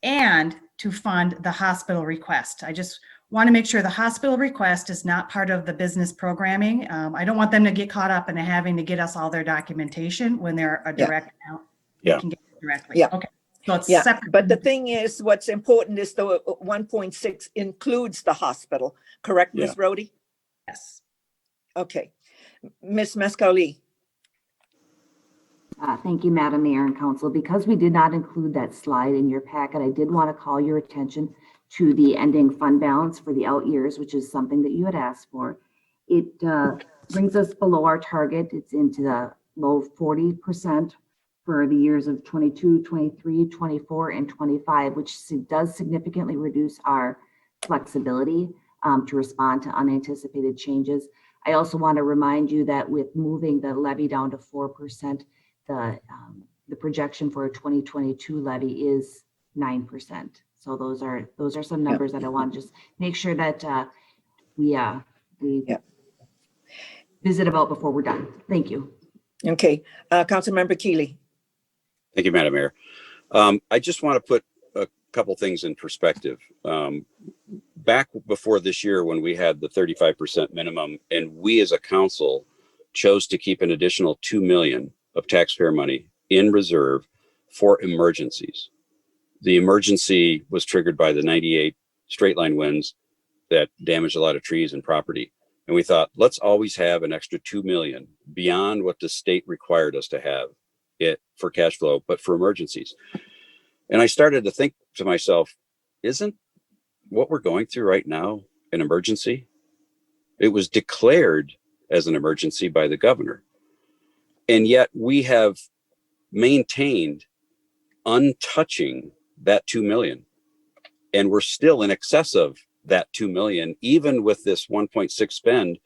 and to fund the hospital request. I just want to make sure the hospital request is not part of the business programming. I don't want them to get caught up in having to get us all their documentation when they're a direct account. They Yeah. can get it directly. Yeah. Okay. So it's Yeah, separate. but the thing is, what's important is the 1.6 includes the hospital, correct, Ms. Rhodey? Yes. Okay. Ms. Mascali. Thank you, Madam Mayor and Council. Because we did not include that slide in your packet, I did want to call your attention to the ending fund balance for the out years, which is something that you had asked for. It brings us below our target. It's into the low 40% for the years of 22, 23, 24, and 25, which does significantly reduce our flexibility to respond to unanticipated changes. I also want to remind you that with moving the levy down to 4%, the projection for a 2022 levy is 9%. So those are some numbers that I want to just make sure that we visit about before we're done. Thank you. Okay. Councilmember Keeley. Thank you, Madam Mayor. I just want to put a couple things in perspective. Back before this year, when we had the 35% minimum and we as a council chose to keep an additional $2 million of taxpayer money in reserve for emergencies. The emergency was triggered by the 98 straight line winds that damaged a lot of trees and property. And we thought, let's always have an extra $2 million beyond what the state required us to have it for cash flow, but for emergencies. And I started to think to myself, isn't what we're going through right now an emergency? It was declared as an emergency by the governor. And yet we have maintained untouching that 2 million. And we're still in excess of that 2 million, even with this 1.6 spend.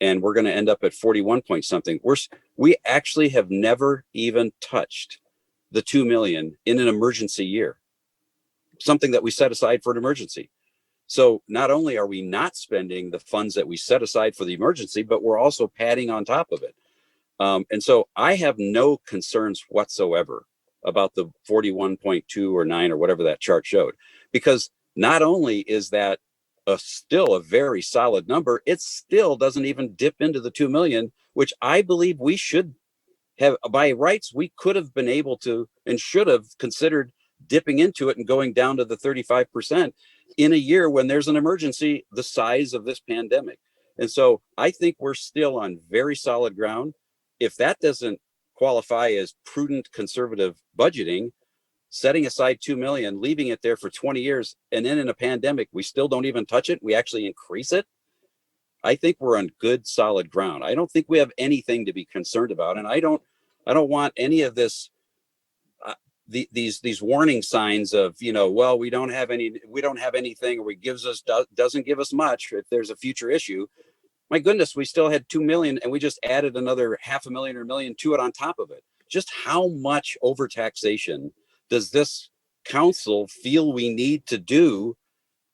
And we're going to end up at 41 point something. We actually have never even touched the 2 million in an emergency year, something that we set aside for an emergency. So not only are we not spending the funds that we set aside for the emergency, but we're also padding on top of it. And so I have no concerns whatsoever about the 41.2 or 9 or whatever that chart showed, because not only is that still a very solid number, it still doesn't even dip into the 2 million, which I believe we should have by rights. We could have been able to and should have considered dipping into it and going down to the 35% in a year when there's an emergency the size of this pandemic. And so I think we're still on very solid ground. If that doesn't qualify as prudent conservative budgeting, setting aside 2 million, leaving it there for 20 years, and then in a pandemic, we still don't even touch it. We actually increase it. I think we're on good, solid ground. I don't think we have anything to be concerned about. And I don't want any of this, these warning signs of, well, we don't have anything, or doesn't give us much if there's a future issue. My goodness, we still had 2 million and we just added another 500,000 or $1 million to it on top of it. Just how much overtaxation does this council feel we need to do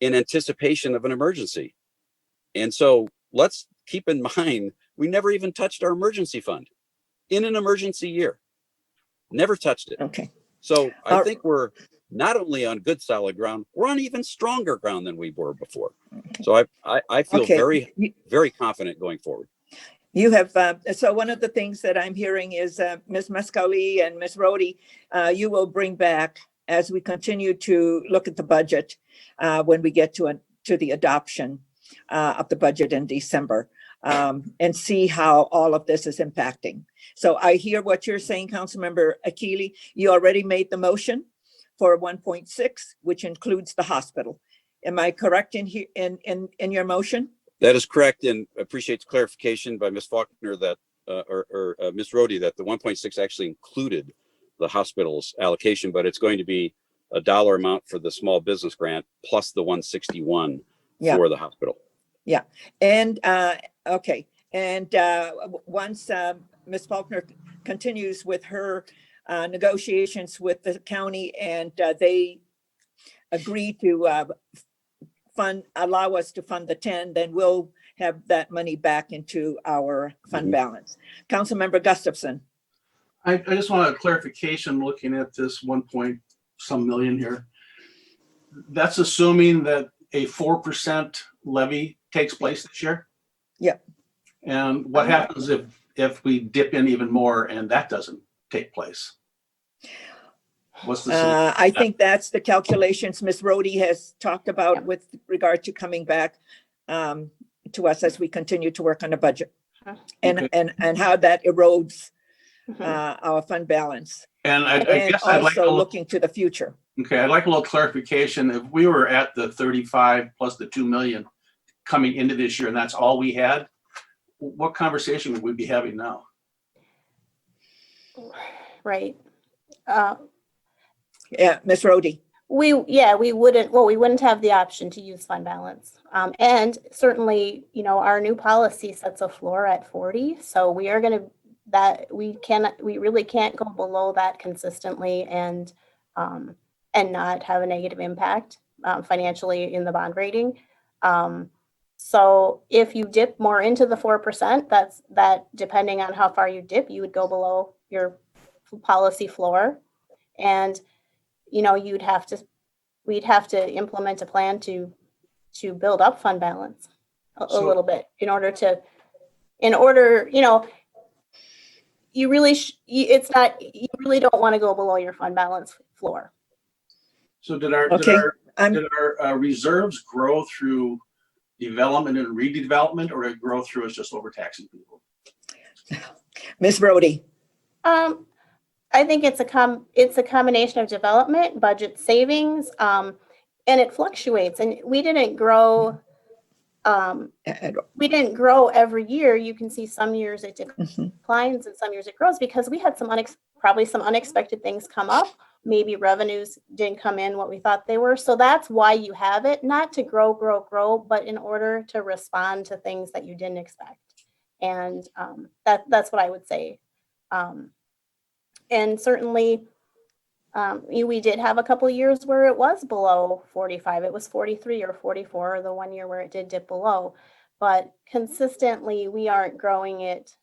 in anticipation of an emergency? And so let's keep in mind, we never even touched our emergency fund in an emergency year. Never touched it. Okay. So I think we're not only on good solid ground, we're on even stronger ground than we were before. So I feel Okay. very confident going forward. You have, so one of the things that I'm hearing is Ms. Mascali and Ms. Rhodey, you will bring back as we continue to look at the budget when we get to the adoption of the budget in December and see how all of this is impacting. So I hear what you're saying, Councilmember Akili. You already made the motion for 1.6, which includes the hospital. Am I correct in your motion? That is correct, and appreciate the clarification by Ms. Faulkner that, or Ms. Rhodey, that the 1.6 actually included the hospital's allocation, but it's going to be a dollar amount for the small business grant plus the 161 for the hospital. Yeah, and okay, and once Ms. Faulkner continues with her negotiations with the county and they agree to allow us to fund the 10, then we'll have that money back into our fund balance. Councilmember Gustafson. I just want a clarification looking at this 1 million here. That's assuming that a 4% levy takes place this year? Yeah. And what happens if we dip in even more and that doesn't take place? What's the I think that's the calculations Ms. Rhodey has talked about with regard to coming back to us as we continue to work on the budget and how that erodes our fund balance. And I And guess I'd like also to looking to the future. Okay, I'd like a little clarification. If we were at the 35 plus the 2 million coming into this year and that's all we had, what conversation would we be having now? Right. Yeah, Ms. Rhodey. We wouldn't have the option to use fund balance. And certainly, our new policy sets a floor at 40. So we are going to, we really can't go below that consistently and not have a negative impact financially in the bond rating. So if you dip more into the 4%, that depending on how far you dip, you would go below your policy floor. And we'd have to implement a plan to build up fund balance a little bit in order, you really don't want to go below your fund balance floor. So did our reserves grow through development and redevelopment, or did it grow through us just overtaxing people? Ms. Rhodey. I think it's a combination of development, budget savings, and it fluctuates. And we didn't grow every year. You can see some years it declines and some years it grows because we had probably some unexpected things come up. Maybe revenues didn't come in what we thought they were. So that's why you have it, not to grow, but in order to respond to things that you didn't expect. And that's what I would say. And certainly, we did have a couple of years where it was below 45. It was 43 or 44, the one year where it did dip below. But consistently, we aren't growing it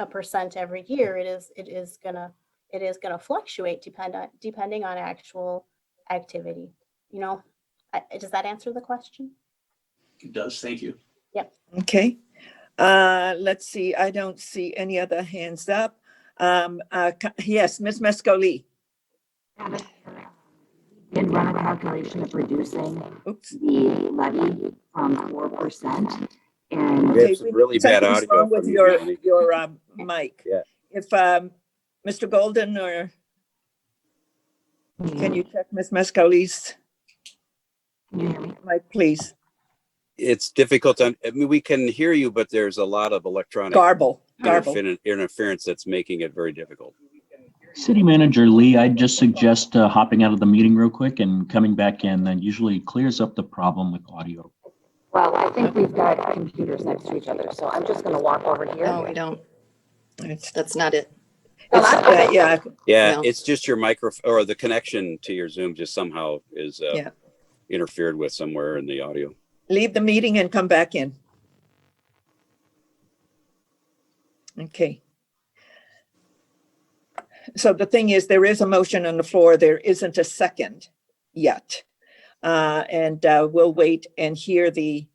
1% every year. It is gonna fluctuate depending on actual activity. Does that answer the question? It does. Thank you. Yep. Okay. Let's see. I don't see any other hands up. Yes, Ms. Mascali. Did run a calculation of reducing the levy from 4%. And We have some really bad Something's audio wrong with from your you. mic. Yeah. If Mr. Golden or can you check Ms. Mascali's mic, please? It's difficult to, we can hear you, but there's a lot of electronic Garble. interference that's making it very difficult. City Manager Lee, I'd just suggest hopping out of the meeting real quick and coming back in. That usually clears up the problem with audio. Well, I think we've got computers next to each other, so I'm just going to walk over here. No, we don't. It's, That's not it. yeah. Yeah, No. it's just your microphone or the connection to your Zoom just somehow is interfered with somewhere in the audio. Leave the meeting and come back in. Okay. So the thing is, there is a motion on the floor. There isn't a second yet. And we'll wait and hear the,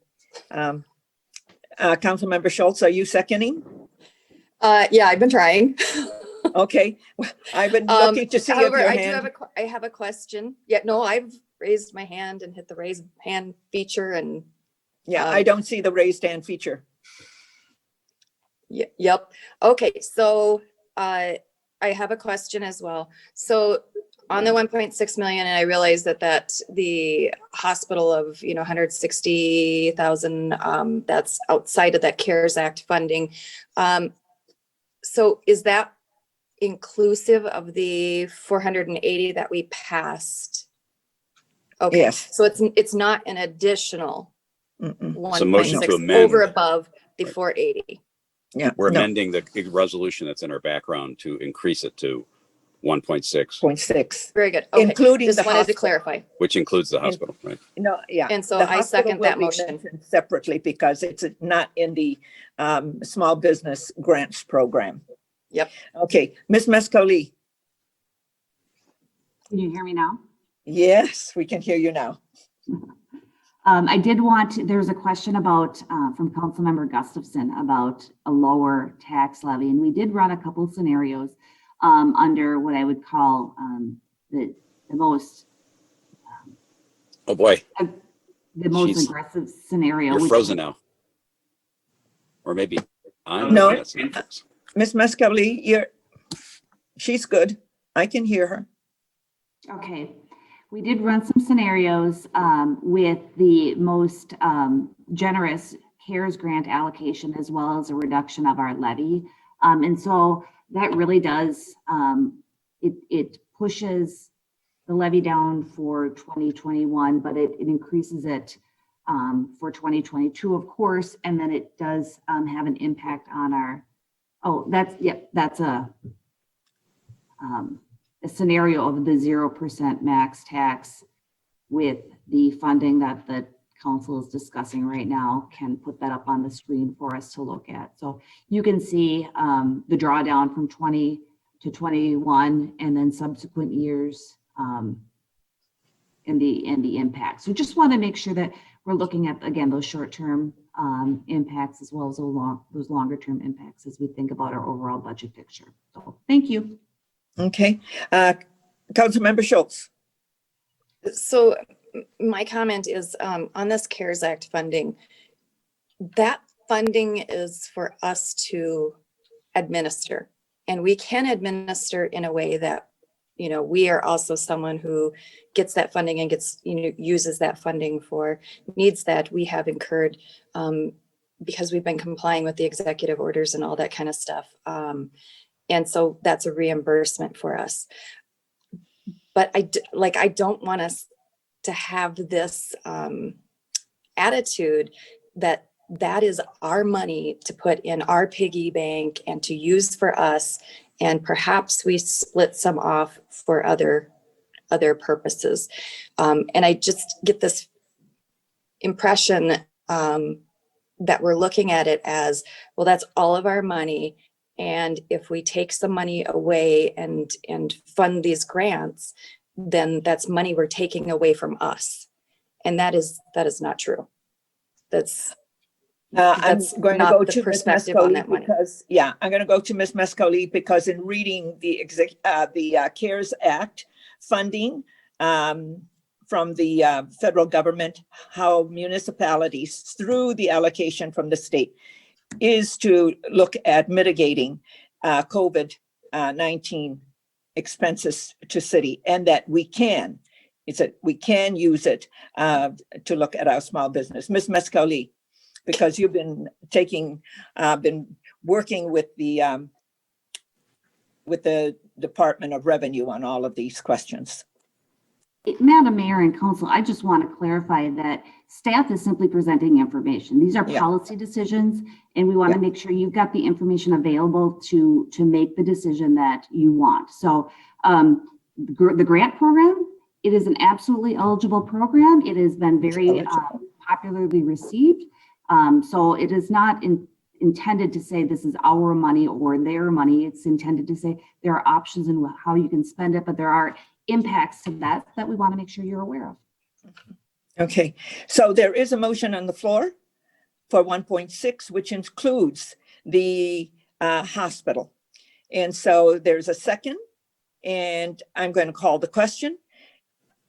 Councilmember Schultz, are you seconding? Yeah, I've been trying. Okay, I've been looking to see if However, your I hand. I have a question. Yeah, no, I've raised my hand and hit the raise hand feature and Yeah, I don't see the raised hand feature. yep. Okay, so I have a question as well. So on the 1.6 million, and I realize that the hospital of 160,000, that's outside of that CARES Act funding. So is that inclusive of the 480 that we passed? Okay, Yes. so it's not an additional Mm-mm. It's a motion 1.6 to amend. over above the Right. 480. Yeah, We're no, amending the resolution that's in our background to increase it to 1.6, 0.6, Very good. Okay, including just the wanted to hospital. clarify. which includes the hospital, right? No, yeah. And so The I hospital second will that be motion. mentioned separately because it's not in the small business grants program. Yep. Okay, Ms. Mescoli. Can you hear me now? Yes, we can hear you now. I did there's a question about, from Councilmember Gustafson about a lower tax levy. And we did run a couple of scenarios under what I would call the most Oh, boy, most Jeez. aggressive scenario. you're which- frozen now. Or maybe I'm. No. That's not fixed. Ms. Mescoli, she's good. I can hear her. Okay, we did run some scenarios with the most generous CARES grant allocation as well as a reduction of our levy. And so that really does, it pushes the levy down for 2021, but it increases it for 2022, of course, and then it does have an impact on our, that's a scenario of the 0% max tax with the funding that the council is discussing right now. Can put that up on the screen for us to look at. So you can see the drawdown from 20 to 21 and then subsequent years and the impact. So just want to make sure that we're looking at, again, those short-term impacts as well as those longer-term impacts as we think about our overall budget picture. So thank you. Okay, Councilmember Schultz. So my comment is on this CARES Act funding, that funding is for us to administer. And we can administer in a way that, we are also someone who gets that funding and gets, uses that funding for needs that we have incurred because we've been complying with the executive orders and all that kind of stuff. And so that's a reimbursement for us. But I don't want us to have this attitude that is our money to put in our piggy bank and to use for us, and perhaps we split some off for other purposes. And I just get this impression that we're looking at it as, well, that's all of our money. And if we take some money away and fund these grants, then that's money we're taking away from us. And that is not true. I'm going to not go the to Ms. perspective on that Mescoli money. because, I'm going to go to Ms. Mescoli because in reading the CARES Act funding from the federal government, how municipalities through the allocation from the state is to look at mitigating COVID-19 expenses to city, and that we can use it to look at our small business. Ms. Mescoli, because you've been working with the Department of Revenue on all of these questions. Madam Mayor and Council, I just want to clarify that staff is simply presenting information. These are Yeah. policy decisions, and we want to make sure you've got the information available to make the decision that you want. So the grant program, it is an absolutely eligible program. It has been very popularly received. So it is not intended to say this is our money or their money. It's intended to say there are options in how you can spend it, but there are impacts to that we want to make sure you're aware of. Okay, so there is a motion on the floor for 1.6, which includes the hospital. And so there's a second, and I'm going to call the question.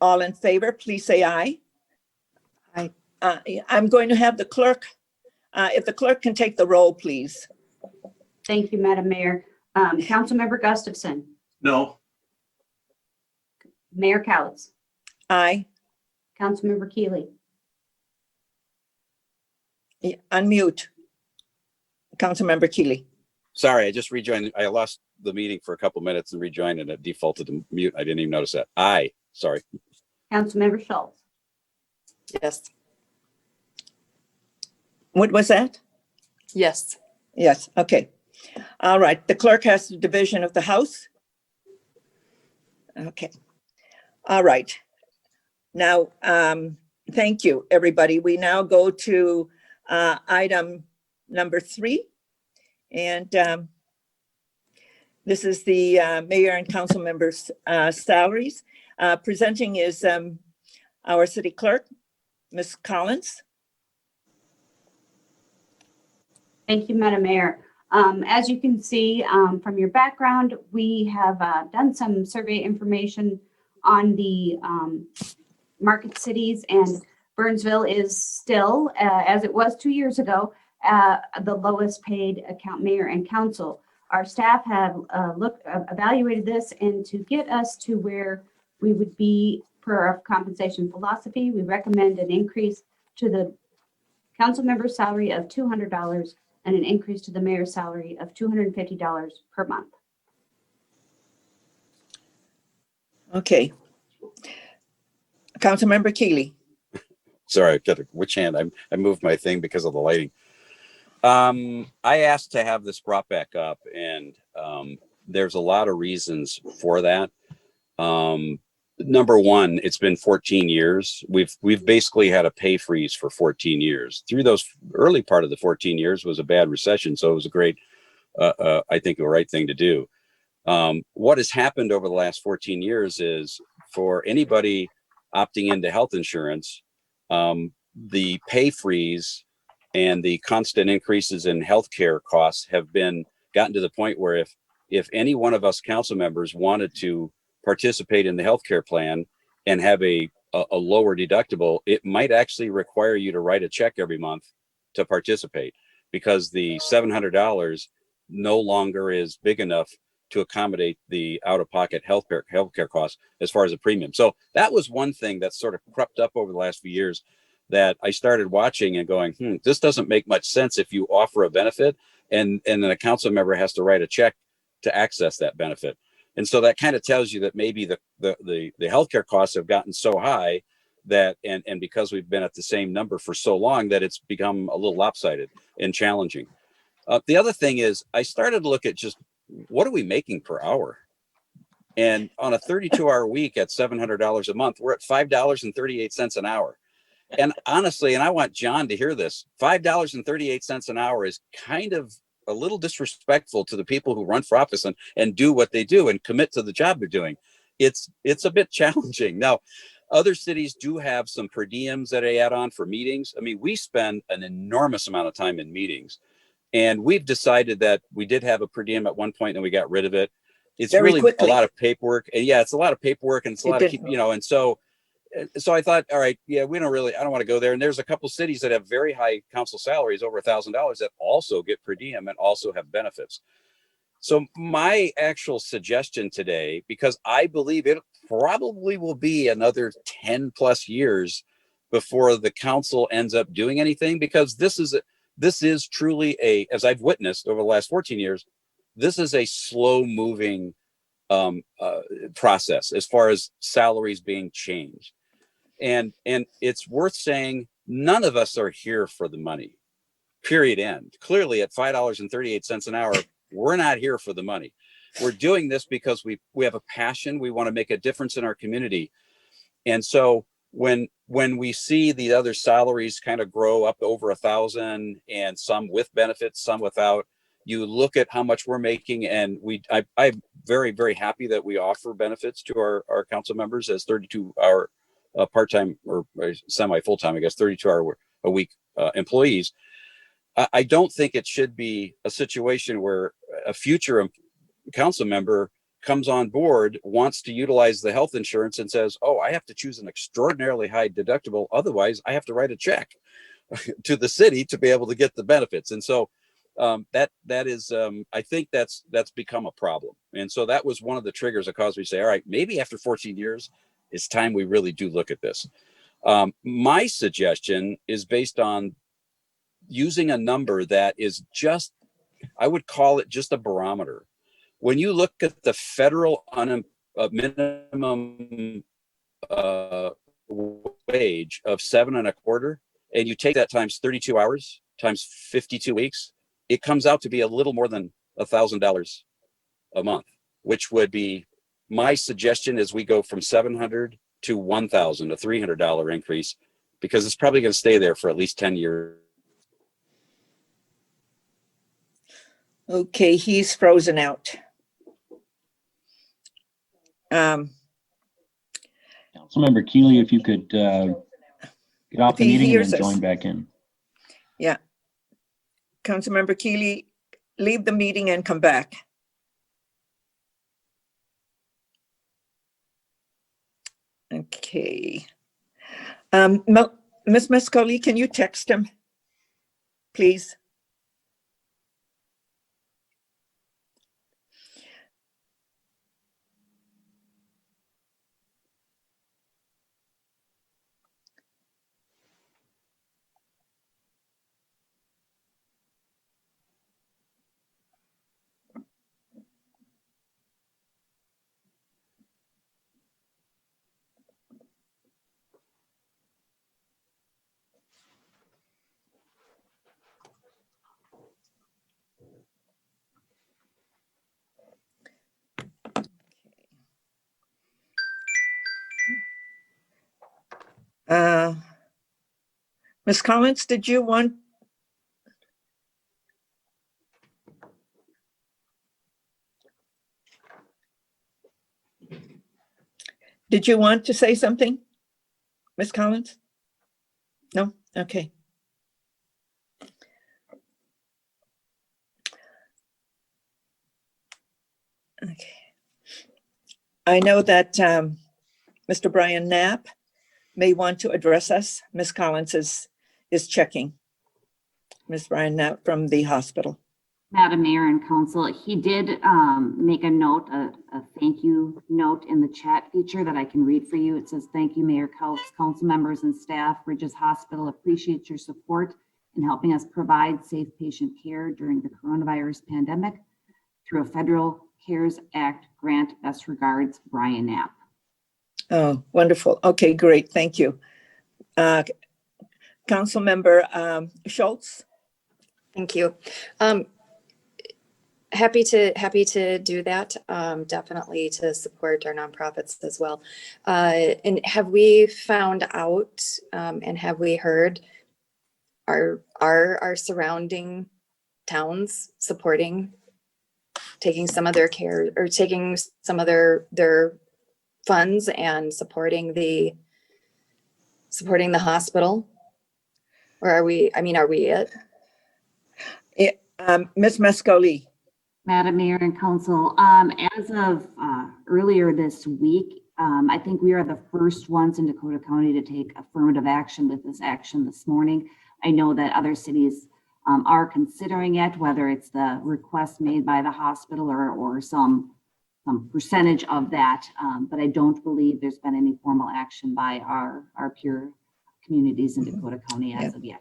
All in favor, please say aye. Aye. I'm going to have the clerk, if the clerk can take the roll, please. Thank you, Madam Mayor. Councilmember Gustafson, No. Mayor Cowles, Aye. Councilmember Keely, Unmute. Councilmember Keely. Sorry, I just rejoined. I lost the meeting for a couple minutes and rejoined, and it defaulted to mute. I didn't even notice that. Aye. Sorry. Councilmember Schultz, Yes. What was that? Yes. Yes, okay. All right, the clerk has the division of the House. Okay. All right. Now, thank you, everybody. We now go to item number 3. And this is the mayor and council members' salaries. Presenting is our city clerk, Ms. Collins. thank you, Madam Mayor. As you can see from your background, we have done some survey information on the market cities, and Burnsville is still, as it was 2 years ago, the lowest paid account mayor and council. Our staff have evaluated this, and to get us to where we would be per our compensation philosophy, we recommend an increase to the council member's salary of $200 and an increase to the mayor's salary of $250 per month. Okay. Councilmember Keely. Sorry, I've got which hand? I moved my thing because of the lighting. I asked to have this brought back up, and there's a lot of reasons for that. Number one, it's been 14 years. We've basically had a pay freeze for 14 years. Through those early part of the 14 years was a bad recession, so it was a great, I think, the right thing to do. What has happened over the last 14 years is for anybody opting into health insurance, the pay freeze and the constant increases in healthcare costs have gotten to the point where if any one of us council members wanted to participate in the healthcare plan and have a lower deductible, it might actually require you to write a check every month to participate, because the $700 no longer is big enough to accommodate the out-of-pocket healthcare costs as far as a premium. So that was one thing that sort of crept up over the last few years that I started watching and going, this doesn't make much sense if you offer a benefit and then a council member has to write a check to access that benefit. And so that kind of tells you that maybe the healthcare costs have gotten so high that, and because we've been at the same number for so long, that it's become a little lopsided and challenging. The other thing is I started to look at just what are we making per hour? And on a 32-hour week at $700 a month, we're at $5.38 an hour. And honestly, and I want John to hear this, $5.38 an hour is kind of a little disrespectful to the people who run for office and do what they do and commit to the job they're doing. It's a bit challenging. Now, other cities do have some per diems that they add on for meetings. I mean, we spend an enormous amount of time in meetings, and we've decided that we did have a per diem at one point and we got rid of it. It's Very really quickly. a lot of paperwork. And yeah, it's a lot of paperwork, and it's a lot of, and so I thought, all right, yeah, I don't want to go there. And there's a couple cities that have very high council salaries, over $1,000, that also get per diem and also have benefits. So my actual suggestion today, because I believe it probably will be another 10 plus years before the council ends up doing anything, because this is truly as I've witnessed over the last 14 years, this is a slow moving process as far as salaries being changed. And it's worth saying, none of us are here for the money, period, end. Clearly at $5.38 an hour, we're not here for the money. We're doing this because we have a passion. We want to make a difference in our community. And so when when we see the other salaries kind of grow up over 1,000 and some with benefits, some without, you look at how much we're making, and I'm very, very happy that we offer benefits to our council members as 32-hour part-time or semi-full-time, I guess, 32-hour a week employees. I don't think it should be a situation where a future council member comes on board, wants to utilize the health insurance and says, oh, I have to choose an extraordinarily high deductible. Otherwise, I have to write a check to the city to be able to get the benefits. And so that is, I think that's become a problem. And so that was one of the triggers that caused me to say, all right, maybe after 14 years, it's time we really do look at this. My suggestion is based on using a number that is just, I would call it just a barometer. When you look at the federal minimum wage of $7.25, and you take that times 32 hours times 52 weeks, it comes out to be a little more than $1,000 a month, which would be my suggestion as we go from 700 to 1,000, a $300 increase, because it's probably going to stay there for at least 10 years. Okay, he's frozen out. Councilmember Keeley, if you could get off If the he meeting and hears then us. join back in. Yeah. Councilmember Keeley, leave the meeting and come back. Okay. Ms. Mascoli, can you text him, please? Ms. Collins, did you want? Did you want to say something, Ms. Collins? No? Okay. Okay. I know that Mr. Brian Knapp may want to address us. Ms. Collins is checking. Ms. Brian Knapp from the hospital. Madam Mayor and Council, he did make a note, a thank you note in the chat feature that I can read for you. It says, thank you, Mayor, Council members and staff. Bridges Hospital appreciates your support in helping us provide safe patient care during the coronavirus pandemic through a federal CARES Act grant. Best regards, Brian Knapp. Oh, wonderful. Okay, great. Thank you. Councilmember Schultz. Thank you. Happy to do that. Definitely to support our nonprofits as well. And have we found out and have we heard are our surrounding towns supporting, taking some of their care or taking some of their funds and supporting the hospital? Or are we it? Ms. Mascoli. Madam Mayor and Council, as of earlier this week, I think we are the first ones in Dakota County to take affirmative action with this action this morning. I know that other cities are considering it, whether it's the request made by the hospital or some percentage of that, but I don't believe there's been any formal action by our peer communities in Dakota County as of yet.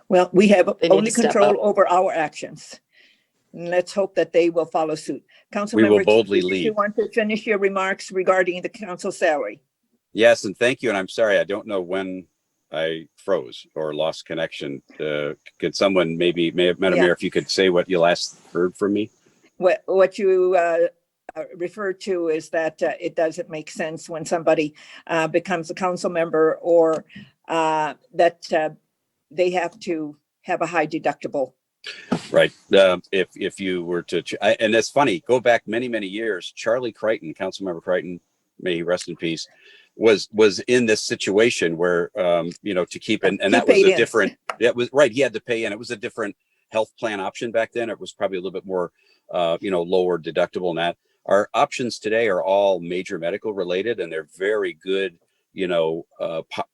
Well, we have They need only to step control up. over our actions. And let's hope that they will follow suit. We will Councilmember, boldly do you lead. want to finish your remarks regarding the council salary? Yes, and thank you. And I'm sorry, I don't know when I froze or lost connection. Could someone Madam Yeah. Mayor, if you could say what you last heard from me? What you referred to is that it doesn't make sense when somebody becomes a council member or that they have to have a high deductible. Right. If you were to, and it's funny, go back many, many years, Charlie Crichton, Councilmember Crichton, may he rest in peace, was in this situation where, to keep, and that was a different, it was right. He had to pay in. It was a different health plan option back then. It was probably a little bit more, lower deductible than that. Our options today are all major medical related, and they're very good,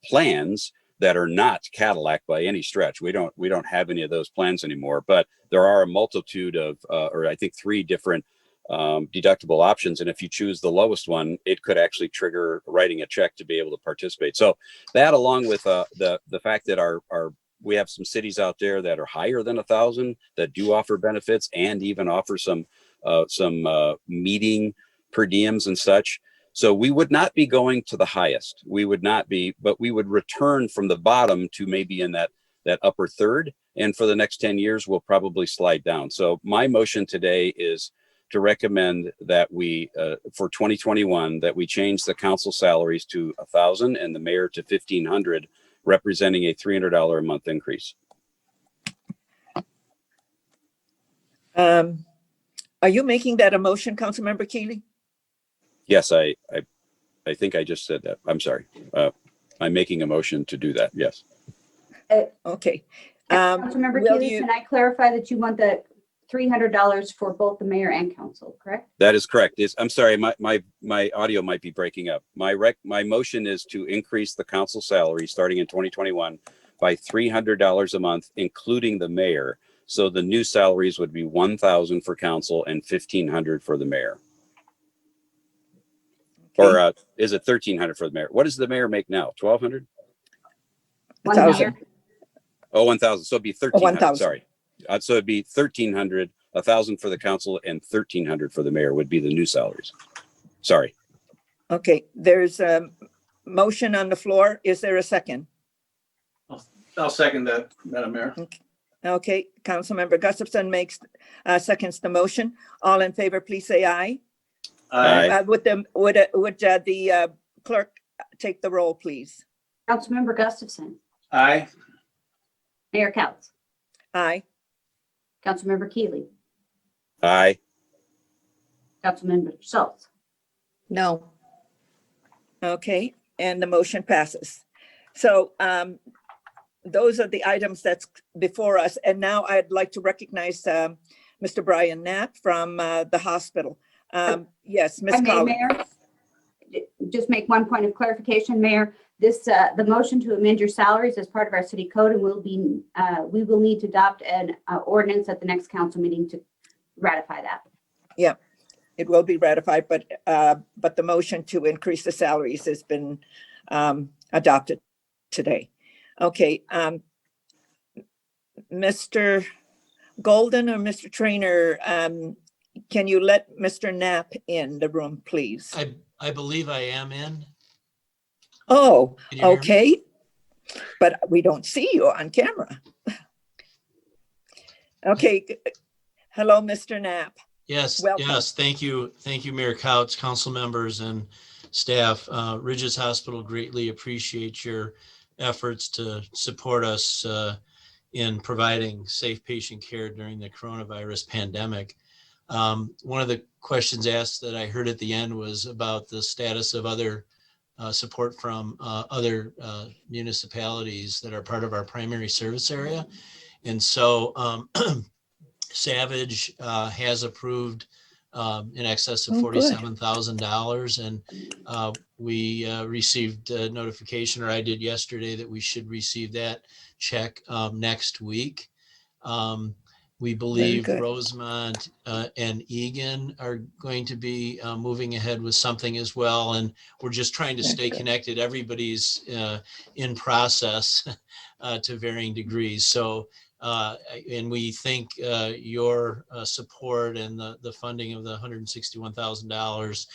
plans that are not Cadillac by any stretch. We don't have any of those plans anymore, but there are a multitude of, or I think 3 different deductible options. And if you choose the lowest one, it could actually trigger writing a check to be able to participate. So that, along with the fact that we have some cities out there that are higher than 1,000 that do offer benefits and even offer some meeting per diems and such. So we would not be going to the highest. We would not be, but we would return from the bottom to maybe in that upper third. And for the next 10 years, we'll probably slide down. So my motion today is to recommend that we, for 2021, that we change the council salaries to 1,000 and the mayor to 1,500, representing a $300 a month increase. Are you making that a motion, Councilmember Keeley? Yes, I think I just said that. I'm sorry. I'm making a motion to do that. Yes. Okay. Councilmember will Keeley, you- can I clarify that you want the $300 for both the mayor and council, correct? That is correct. I'm sorry, my audio might be breaking up. My motion is to increase the council salary starting in 2021 by $300 a month, including the mayor. So the new salaries would be 1,000 for council and 1,500 for the mayor. Or is it 1,300 for the mayor? What does the mayor make now? 1,200? 1,000. Oh, 1,000. So it'd be 1,300. 1,000. Sorry. So it'd be 1,300, 1,000 for the council and 1,300 for the mayor would be the new salaries. Sorry. Okay, there's a motion on the floor. Is there a second? I'll second that, Madam Mayor. Okay, Councilmember Gustafson seconds the motion. All in favor, please say aye. Aye. Would the clerk take the roll, please? Councilmember Gustafson, Aye. Mayor Couts, Aye. Councilmember Keeley, Aye. Councilmember Schultz. No. Okay, and the motion passes. So those are the items that's before us. And now I'd like to recognize Mr. Brian Knapp from the hospital. Yes, Ms. If I may, Collins. Mayor, just make one point of clarification, Mayor. The motion to amend your salaries is part of our city code, and we will need to adopt an ordinance at the next council meeting to ratify that. Yeah, it will be ratified, but the motion to increase the salaries has been adopted today. Okay, Mr. Golden or Mr. Trainer, can you let Mr. Knapp in the room, please? I believe I am in. Oh, Can you hear me? okay. But we don't see you on camera. Okay. Hello, Mr. Knapp. Yes, Welcome. yes. Thank you. Thank you, Mayor Couch, council members and staff. Ridges Hospital greatly appreciate your efforts to support us in providing safe patient care during the coronavirus pandemic. One of the questions asked that I heard at the end was about the status of other support from other municipalities that are part of our primary service area. And so Savage has approved in excess of $47,000. And we received a notification, or I did yesterday, that we should receive that check next week. We believe Rosemont and Egan are going to be moving ahead with something as well. And we're just trying to stay connected. Everybody's in process to varying degrees. So, and we think your support and the funding of the $161,000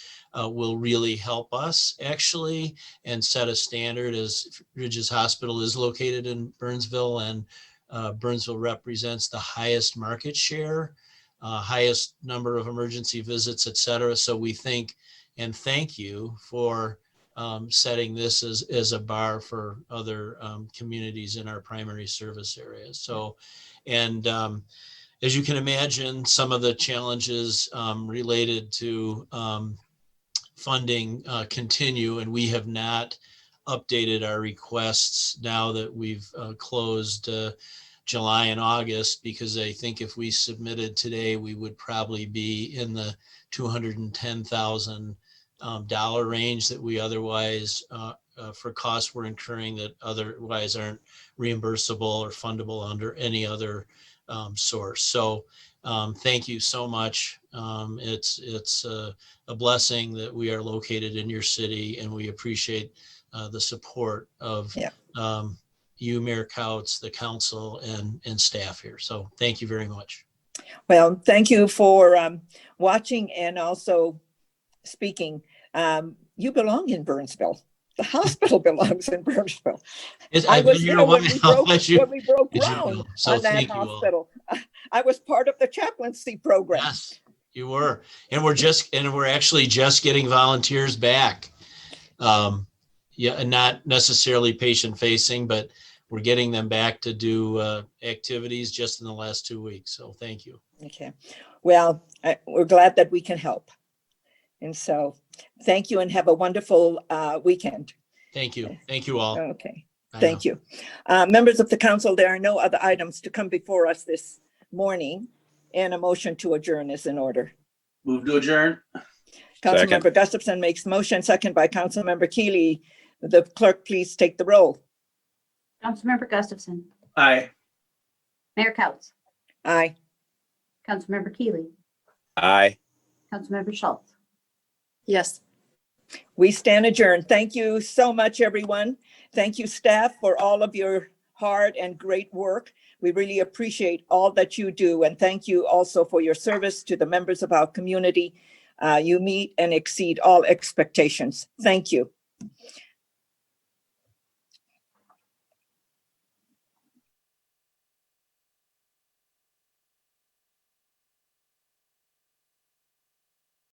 will really help us actually and set a standard, as Ridges Hospital is located in Burnsville, and Burnsville represents the highest market share highest number of emergency visits, et cetera. So we think and thank you for setting this as a bar for other communities in our primary service areas. So, and as you can imagine, some of the challenges related to funding continue, and we have not updated our requests now that we've closed July and August, because I think if we submitted today, we would probably be in the $210,000 range that we otherwise for costs we're incurring that otherwise aren't reimbursable or fundable under any other source. So thank you so much. It's a blessing that we are located in your city, and we appreciate the support of you, Mayor Couts, the council, and staff here. So thank you very much. Well, thank you for watching and also speaking. You belong in Burnsville. The hospital belongs in Burnsville. I was there when we broke ground on that hospital. I was part of the chaplaincy program. Yes, you were. And we're actually just getting volunteers back. Yeah, and not necessarily patient facing, but we're getting them back to do activities just in the last 2 weeks. So thank you. Okay. Well, we're glad that we can help. And so thank you and have a wonderful weekend. Thank you. Thank you all. Okay. Thank you. Members of the council, there are no other items to come before us this morning, and a motion to adjourn is in order. Move to adjourn. Councilmember Gustafson makes motion, second by Councilmember Keely. The clerk, please take the roll. Councilmember Gustafson, Aye. Mayor Couts, Aye. Councilmember Keely, Aye. Councilmember Schultz. Yes. We stand adjourned. Thank you so much, everyone. Thank you, staff, for all of your hard and great work. We really appreciate all that you do. And thank you also for your service to the members of our community. You meet and exceed all expectations. Thank you.